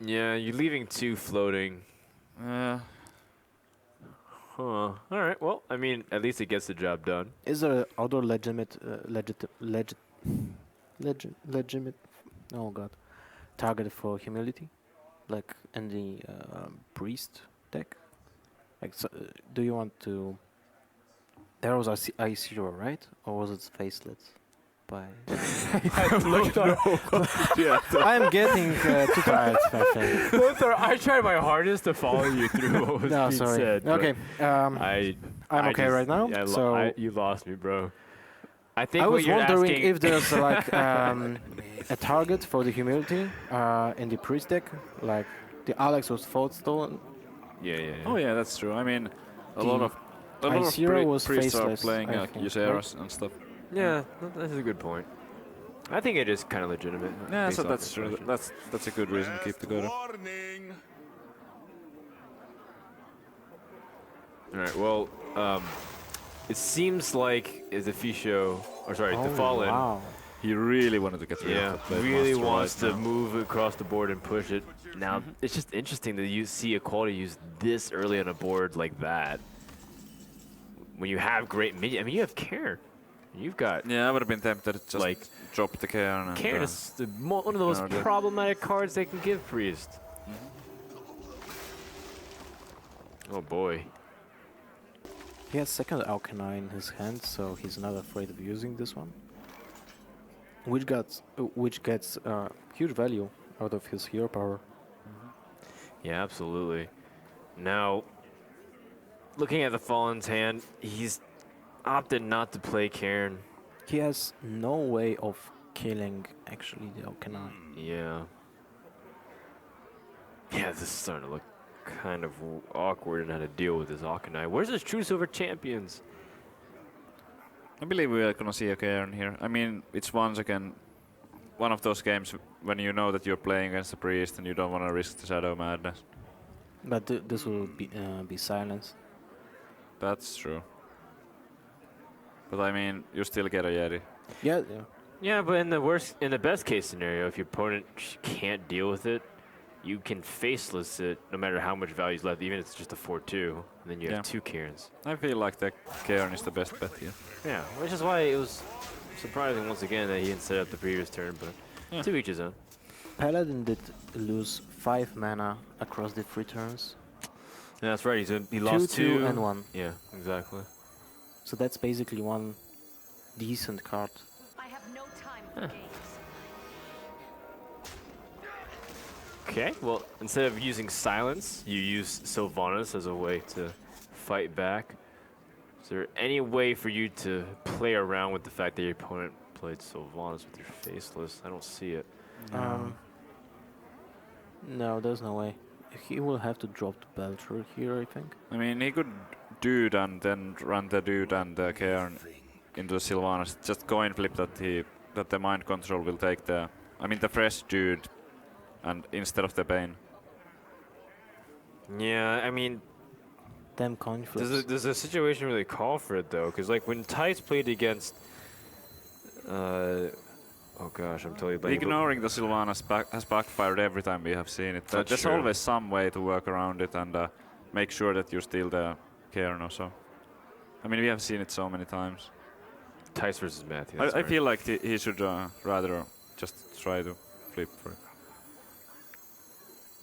Yeah, you're leaving 2 floating. Uh, Huh. All right. Well, I mean, at least it gets the job done. Is there other legitimate, legitimate, oh god, target for humility, like in the priest deck? Like, so, do you want to? There was I0, right? Or was it facelets? By I'm getting too tired, I think. Lothar, I tried my hardest to follow you through what was No, being sorry. said. but Okay, I'm okay right now. Yeah, So you lost me, bro. I think I what was you're wondering asking, if there's like a target for the humility in the priest deck, like the Alex was Hearthstone. yeah. oh yeah, that's true. I mean, a The lot of I0 was priests are faceless, playing I like think, Useras and stuff. Yeah, that's a good point. I think it is kind of legitimate. Yeah, based so off that's true. impression. That's a good reason to keep the Godo. All right. Well, it seems like TheFishou, or sorry, Oh, TheFallen. wow. He really wanted to get rid Yeah, of the Blade really Master wants right to now. move across the board and push it. Now, it's just interesting that you see a quality used this early on a board like that. When you have great minion, I mean, you have Cairn. You've got Yeah, I would have been tempted to just like drop the Cairn. And, Cairn is one of the most ignore the- problematic cards they can give Priest. Oh boy. He has second Alkana in his hand, so he's not afraid of using this one. Which gets huge value out of his hero power. Yeah, absolutely. Now, looking at the Fallen's hand, he's opted not to play Cairn. He has no way of killing actually the Alkana. Yeah. Yeah, this is starting to look kind of awkward in how to deal with this Akanai. Where's his True Silver Champions? I believe we are gonna see a Cairn here. I mean, it's once again one of those games when you know that you're playing against a priest and you don't want to risk the Shadow Madness. But this will be silenced. That's true. But I mean, you still get a Yeti. Yeah. Yeah, but in the best case scenario, if your opponent can't deal with it, you can faceless it no matter how much value is left, even if it's just a 4/2, and then you have 2 Cairns. I feel like the Cairn is the best bet here. Yeah, which is why it was surprising once again that he didn't set up the previous turn, but to each his own. Paladin did lose 5 mana across the 3 turns. Yeah, that's right. He lost 2 and 1. Yeah, exactly. So that's basically one decent card. I have no time for games. Okay, well, instead of using silence, you use Sylvanas as a way to fight back. Is there any way for you to play around with the fact that your opponent played Sylvanas with your faceless? I don't see it. No, there's no way. He will have to drop the Belcher here, I think. I mean, he could dude and then run the dude and the Cairn into the Sylvanas. Just coin flip that the mind control will take the fresh dude, and instead of the Bane. Yeah, I mean, Damn coin flips. does the situation really call for it though? Because like when Tice played against, oh gosh, I'm totally blanking. Ignoring the Sylvanas has backfired every time we have seen it. That's There's true. always some way to work around it and make sure that you steal the Cairn or so. I mean, we have seen it so many times. Tice versus Matthew. I feel like he should rather just try to flip for it.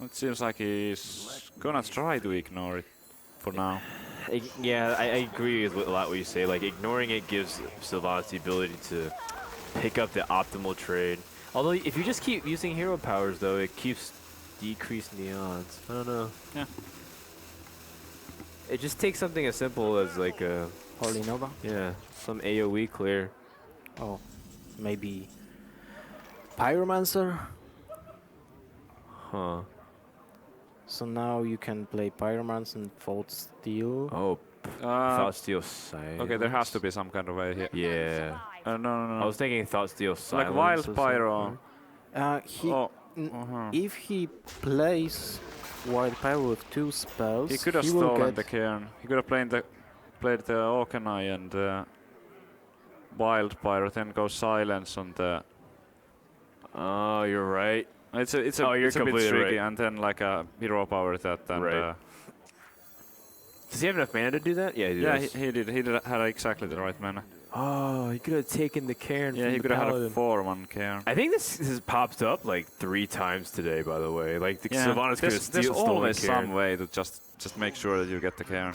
It seems like he's gonna try to ignore it for now. Yeah, I agree with a lot what you say. Like, ignoring it gives Sylvanas the ability to pick up the optimal trade. Although, if you just keep using hero powers, though, it keeps decreasing the odds. I don't know. Yeah. It just takes something as simple as, like, Holy Nova? yeah, some AoE clear. Oh, maybe Pyromancer? Huh. So now you can play Pyromancer and Fault Steel. Oh, Thought Steal Silence. Okay, there has to be some kind of way here. Yeah. No. I was thinking Thought Steal Silence. Like Wild or Pyro. He Oh, If he plays Wild Pyro with 2 spells, He could have will stolen get the cairn. He could have played the Orkanai and Wild Pyro, then go silence on the. Oh, you're right. It's Oh, you're it's a bit completely tricky, right. and then like a hero power that and. Right. Does he have enough mana to do that? Yeah, he Yeah, does. he did. He did had exactly the right mana. Oh, he could have taken the cairn Yeah, from he the could have had a paladin. 4-1 cairn. I think this has popped up like 3 times today, by the way. Like the Sylvanas could have there's stolen always the cairn. some way to just make sure that you get the cairn.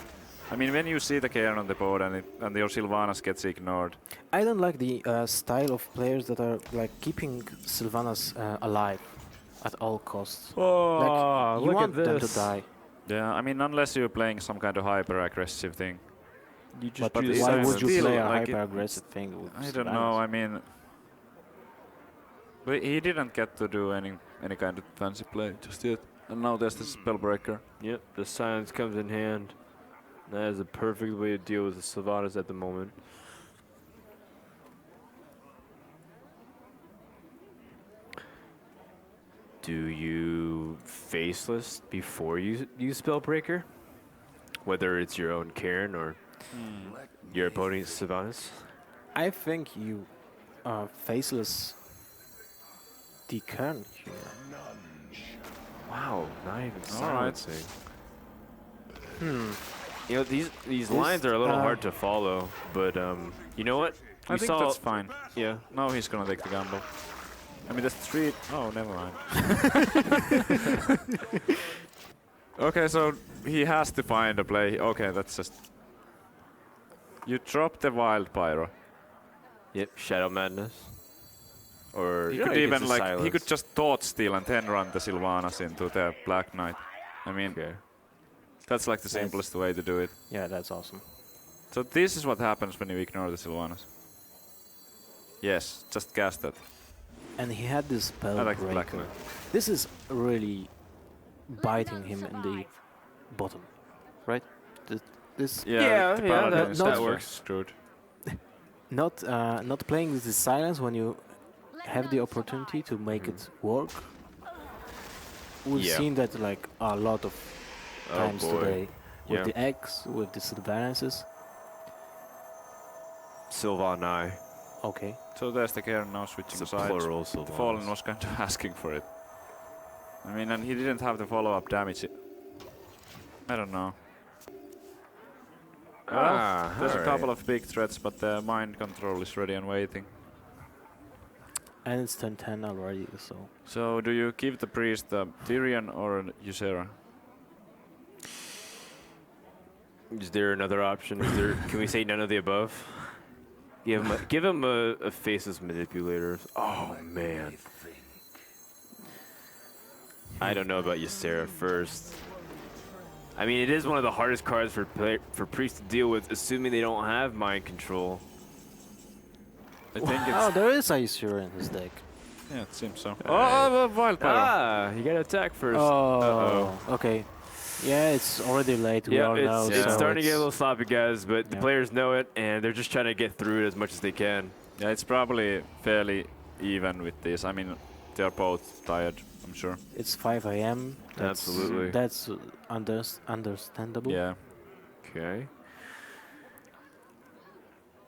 I mean, when you see the cairn on the board and your Sylvanas gets ignored. I don't like the style of players that are like keeping Sylvanas alive at all costs. Oh, Like you look want at them this. to die. Yeah, I mean, unless you're playing some kind of hyper-aggressive thing. You just But do the it's Why silence. would you Still, play a like, hyper aggressive thing with I don't know. Sylvanas? I mean, but he didn't get to do any kind of fancy play just yet. And now there's the Spellbreaker. Yep, the silence comes in hand. That is a perfect way to deal with the Sylvanas at the moment. Do you faceless before you use Spellbreaker? Whether it's your own Cairn or your opponent's Sylvanas? I think you faceless the Kern here. Wow, not even Alright. silencing. You know, these lines are a little hard to follow, but you know what? I We think saw- that's fine. Yeah. Now he's gonna take the gamble. I mean, there's 3. Oh, never mind. Okay, so he has to find a play. Okay, that's just. You drop the Wild Pyro. Yep, Shadow Madness. Or He yeah, could he even gets a like he silence. could just thought steal and then run the Sylvanas into the Black Knight. I mean, Okay. that's like the simplest way to do it. Yeah, that's awesome. So this is what happens when you ignore the Sylvanas. Yes, just cast that. And he had this spell I like the Black breaker. Knight. This is really biting him in the bottom, right? This Yeah, the yeah, Paladin that- is that just works. screwed. not playing with the silence when you have the opportunity to make it work. We've Yeah. seen that like a lot of times boy. today with Yeah. the X, with the Sylvanas. Sylvanai. Okay. So there's the Cairn now switching It's a sides. plural The Fallen Sylvanas. was kind of asking for it. I mean, and he didn't have the follow-up damage. I don't know. Well, there's a couple of big threats, but the mind control is ready and waiting. And it's 10-10 already, so So do you give the priest a Tyrion or an Ysera? Is there another option? Is there? Can we say none of the above? Give him a faceless manipulator. Oh man. I don't know about Ysera first. I mean, it is one of the hardest cards for priests to deal with, assuming they don't have mind control. I think oh, it's... there is Aesir in his deck. Yeah, it seems so. Oh, Wild Pyro! Ah, you gotta attack first. Oh, okay. Yeah, it's already late. We Yeah, all know. it's so starting to get a little sloppy, guys, but the Yeah. players know it, and they're just trying to get through it as much as they can. Yeah, it's probably fairly even with this. I mean, they're both tired, I'm sure. It's 5 a.m. Absolutely. That's understandable. Yeah. Okay.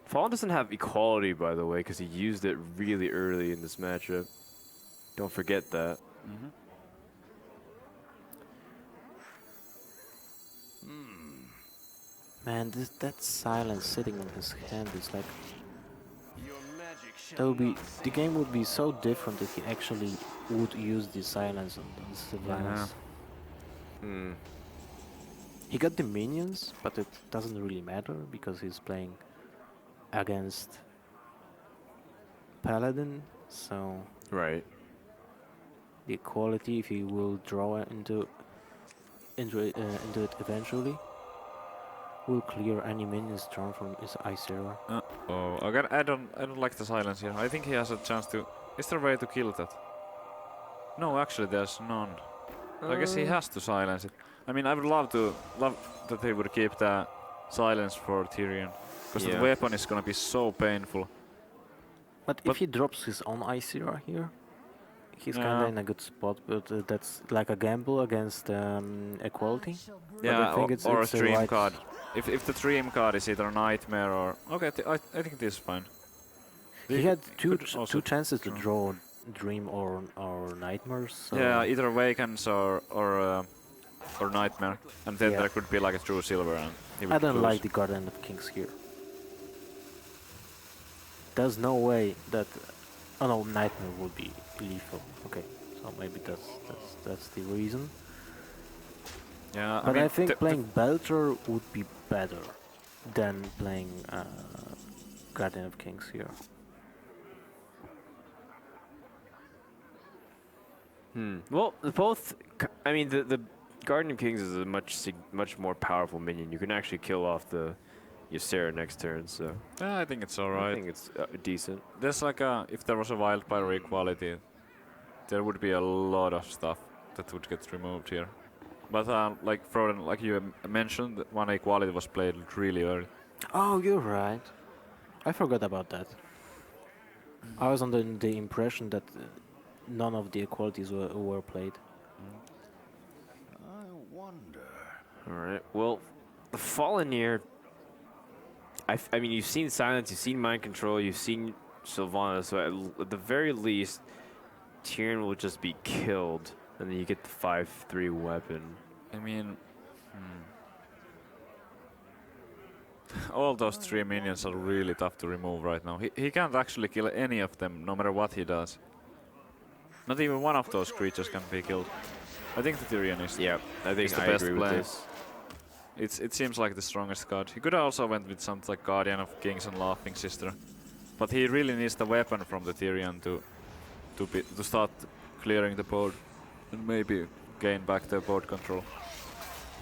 Fallen doesn't have equality, by the way, because he used it really early in this matchup. Don't forget that. Man, that silence sitting on his hand is like. That would be the game would be so different if he actually would use the silence on the Sylvanas. Hmm. He got the minions, but it doesn't really matter because he's playing against Paladin, so Right. the equality, if he will draw into it eventually, will clear any minions drawn from his Ysera. Oh, again, I don't like the silence here. I think he has a chance to. Is there a way to kill that? No, actually, there's none. I guess he has to silence it. I mean, I would love that he would keep the silence for Tyrion, because the Yeah. weapon is gonna be so painful. But if he drops his own Ysera here, he's kind of in a good spot, but that's like a gamble against equality. But I think it's or a the dream right- card. If the dream card is either Nightmare or... Okay, I think this is fine. He had two could also chances to draw. draw Dream or Nightmares. So Yeah, either Awakens or Nightmare. And then Yeah. there could be like a true silver and he would I don't lose. like the Guardian of Kings here. There's no way that... Oh no, Nightmare would be lethal. Okay, so maybe that's the reason. Yeah, But mean, I think the- playing Belter would be better than playing Guardian of Kings here. Well, I mean, the Guardian of Kings is a much more powerful minion. You can actually kill off the Ysera next turn, so Yeah, I think it's I alright. think it's decent. There's like if there was a Wildfire equality, there would be a lot of stuff that would get removed here. But like Froden, like you mentioned, one equality was played really early. Oh, you're right. I forgot about that. I was under the impression that none of the equalities were played. All right. Well, the Fallen here. I mean, you've seen Silence, you've seen Mind Control, you've seen Sylvanas. So at the very least, Tyrion will just be killed, and then you get the 5/3 weapon. I mean, all those 3 minions are really tough to remove right now. He can't actually kill any of them, no matter what he does. Not even one of those creatures can be killed. I think the Tyrion is. Yeah, I think It's the I best agree with play. this. It seems like the strongest card. He could also went with something like Guardian of Kings and Laughing Sister, but he really needs the weapon from the Tyrion to start clearing the board and maybe gain back the board control.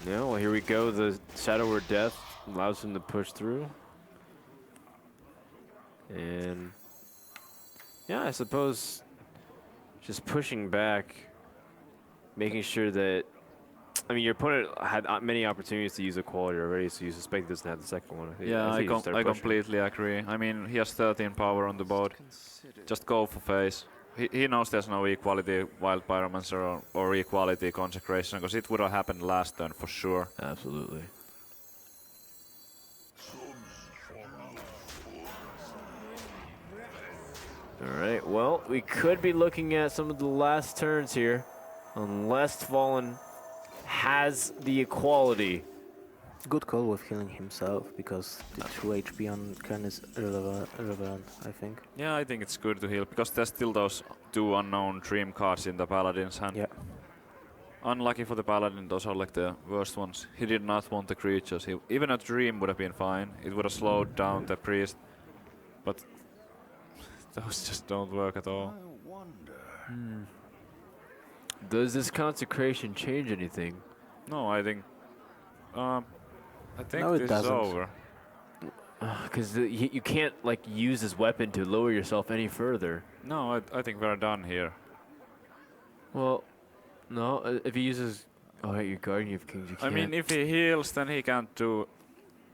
Yeah, well, here we go. The Shadow Word Death allows him to push through. And yeah, I suppose just pushing back, making sure that, I mean, your opponent had many opportunities to use equality already, so you suspect he doesn't have the second one. Yeah, think you start I pushing. completely agree. I mean, he has 13 power on the board. Just go for face. He knows there's no equality Wild Pyromancer or equality Consecration, because it would have happened last turn for sure. Absolutely. All right, well, we could be looking at some of the last turns here, unless TheFallen has the equality. Good call with healing himself, because the 2 HP on Kern is irrelevant, I think. Yeah, I think it's good to heal, because there's still those 2 unknown Dream cards in the Paladin's hand. Yeah. Unlucky for the Paladin, those are like the worst ones. He did not want the creatures. Even a Dream would have been fine. It would have slowed down the Priest. But those just don't work at all. Does this consecration change anything? No, I think No, it this doesn't. is over. Because you can't like use this weapon to lower yourself any further. No, I think we're done here. Well, no. If he uses, oh, your Guardian of Kings, you I can't. mean, if he heals, then he can't do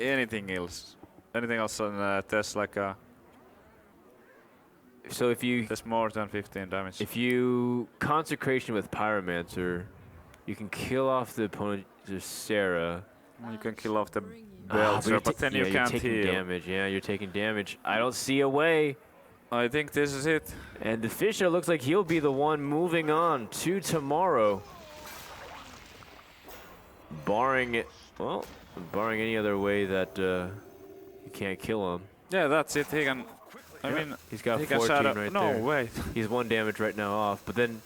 anything else. Anything else on there's like a so there's more than 15 damage. if you consecration with Pyromancer, you can kill off the opponent's Sarah. You can kill off the Ah, Belter, but then you you're can't taking heal. damage. Yeah, you're taking damage. I don't see a way. I think this is it. And TheFishou looks like he'll be the one moving on to tomorrow. Barring any other way that you can't kill him. Yeah, that's it. He can. I mean, He's got he 14 can shadow. right no, there. wait. He's 1 damage right now off, but then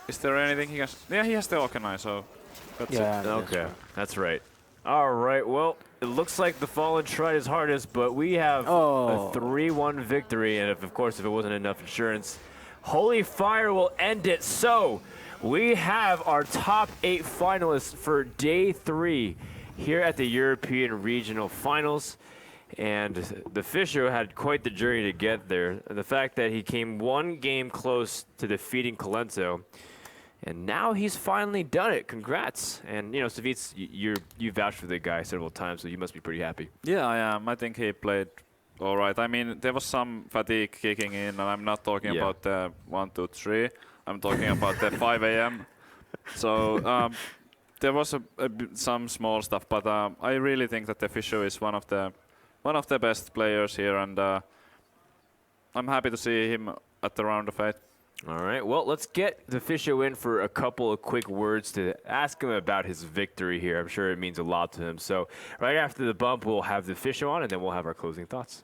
Is there anything he can? Yeah, he has the Organize, so that's it. Yeah. okay, that's right. All right, well, it looks like TheFallen tried his hardest, but we have Oh. a 3-1 victory, and of course, if it wasn't enough insurance, Holy Fire will end it. So we have our top 8 finalists for day 3 here at the European Regional Finals. And TheFishou had quite the journey to get there. The fact that he came 1 game close to defeating Colento, and now he's finally done it. Congrats. And, you know, Savitz, you vouched for the guy several times, so you must be pretty happy. Yeah, I am. I think he played all right. I mean, there was some fatigue kicking in, and I'm not talking about the 1, 2, 3. I'm talking about the 5 a.m. So there was some small stuff, but I really think that TheFishou is one of the best players here, and I'm happy to see him at the round of 8. All right, well, let's get TheFishou in for a couple of quick words to ask him about his victory here. I'm sure it means a lot to him. So right after the bump, we'll have TheFishou on, and then we'll have our closing thoughts.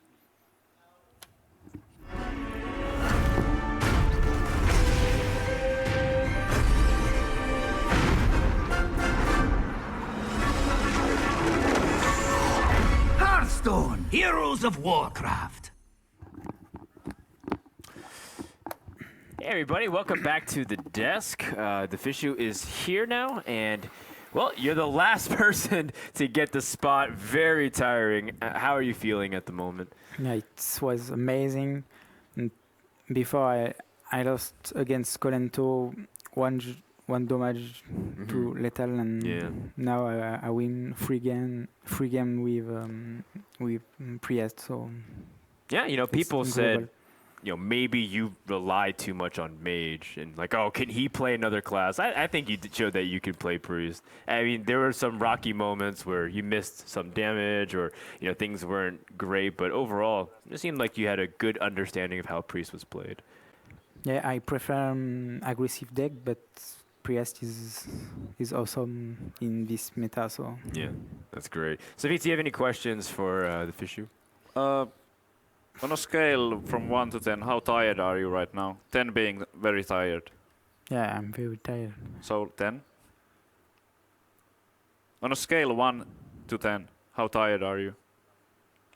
Hearthstone, Heroes of Warcraft. Hey everybody, welcome back to the desk. TheFishou is here now, and well, you're the last person to get the spot. Very tiring. How are you feeling at the moment? Yeah, it was amazing. And before I lost against Colento one damage to Lethal, and now I win free game with Priest. So yeah, you know, people incredible. said, you know, maybe you rely too much on Mage and like, oh, can he play another class? I think you showed that you could play Priest. I mean, there were some rocky moments where you missed some damage or, you know, things weren't great, but overall, it seemed like you had a good understanding of how Priest was played. Yeah, I prefer aggressive deck, but Priest is awesome in this meta. So Yeah, that's great. So, do you have any questions for TheFishou? On a scale from 1 to 10, how tired are you right now? 10 being very tired. yeah, I'm very tired. So 10? On a scale 1 to 10, how tired are you?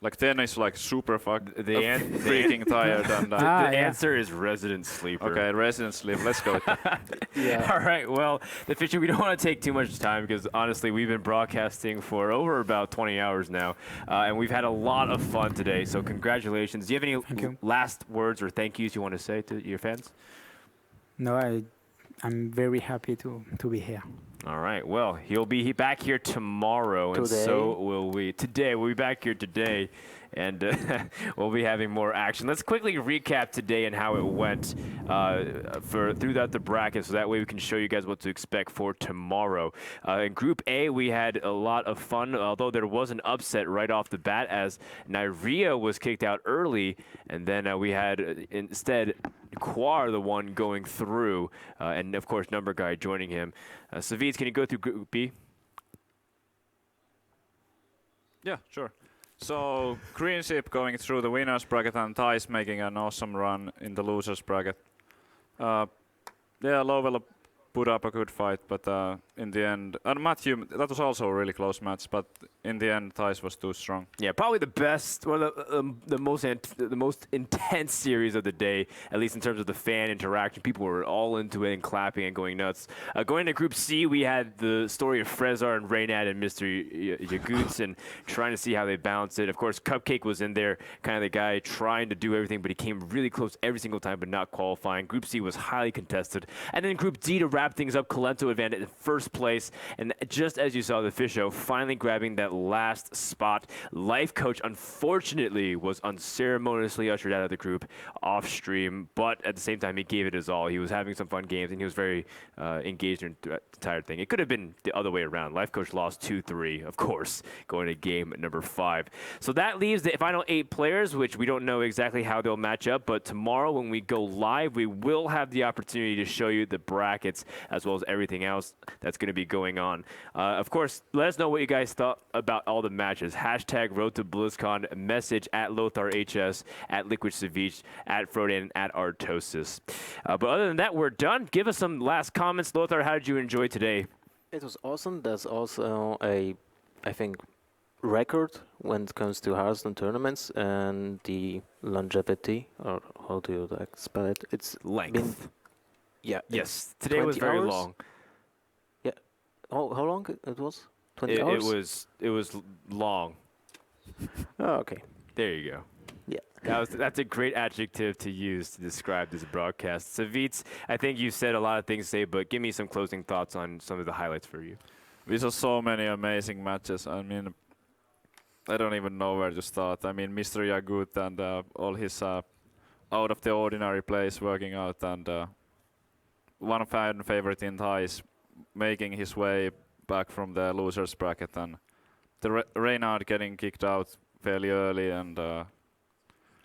Like 10 is like super freaking tired. And, The yeah. answer is resident sleeper. okay, resident sleep. Let's go with that. All right. Well, TheFishou, we don't want to take too much time because honestly, we've been broadcasting for over about 20 hours now, and we've had a lot of fun today. So congratulations. Do you have any last words or thank yous you want to say to your fans? No, I'm very happy to be here. All right. Well, he'll be back here tomorrow, and so will we. Today, we'll be back here today, and we'll be having more action. Let's quickly recap today and how it went throughout the bracket, so that way we can show you guys what to expect for tomorrow. In Group A, we had a lot of fun, although there was an upset right off the bat as Nyria was kicked out early, and then we had instead Quar, the one going through, and of course Number Guy joining him. Savid, can you go through Group B? Yeah, sure. So Green Ship going through the winners bracket and Thais making an awesome run in the losers bracket. Yeah, Lovell put up a good fight, but in the end, and Matthew, that was also a really close match, but in the end, Thais was too strong. Yeah, probably the best, one of the most intense series of the day, at least in terms of the fan interaction. People were all into it and clapping and going nuts. Going to Group C, we had the story of Frezar and Reynad and Mr. Yaguts and trying to see how they balance it. Of course, Cupcake was in there, kind of the guy trying to do everything, but he came really close every single time, but not qualifying. Group C was highly contested. And then Group D, to wrap things up, Colento advanced in first place. And just as you saw, TheFishou finally grabbing that last spot. Life Coach, unfortunately, was unceremoniously ushered out of the group off stream, but at the same time, he gave it his all. He was having some fun games, and he was very engaged in the entire thing. It could have been the other way around. Life Coach lost 2-3, of course, going to game number 5. So that leaves the final 8 players, which we don't know exactly how they'll match up, but tomorrow when we go live, we will have the opportunity to show you the brackets as well as everything else that's going to be going on. Of course, let us know what you guys thought about all the matches. Hashtag Road to BlizzCon, message at LotharHS, at Liquid Ceviche, at Frodan, at Artosis. But other than that, we're done. Give us some last comments. Lothar, how did you enjoy today? It was awesome. There's also I think, record when it comes to Hearthstone tournaments and the longevity, or how do you spell it? It's length. Yeah. Yes, today was very hours? long. Yeah. How long it was? 20 hours? It was long. Oh, okay. There you go. Yeah. That's a great adjective to use to describe this broadcast. Savitz, I think you said a lot of things today, but give me some closing thoughts on some of the highlights for you. We saw so many amazing matches. I mean, I don't even know where to start. I mean, Mr. Yagut and all his out of the ordinary plays working out, and one fan favorite in Thai is making his way back from the losers bracket, and the Reynard getting kicked out fairly early, and I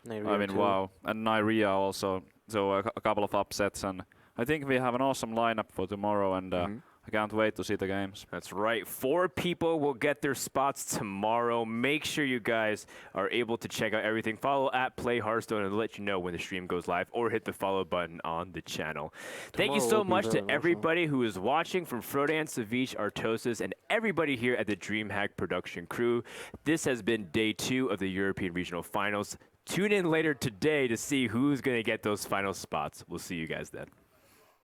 mean, too. wow, and Nyria also. So a couple of upsets, and I think we have an awesome lineup for tomorrow, and I can't wait to see the games. That's right. 4 people will get their spots tomorrow. Make sure you guys are able to check out everything. Follow at Play Hearthstone and let you know when the stream goes live, or hit the follow button on the channel. Thank you so Tomorrow will be much to very everybody who is watching, from Frodan, Savich, Artosis, and everybody here at the DreamHack production crew. This has been day 2 of the European Regional Finals. Tune in later today to see who's going to get those final spots. We'll see you guys then.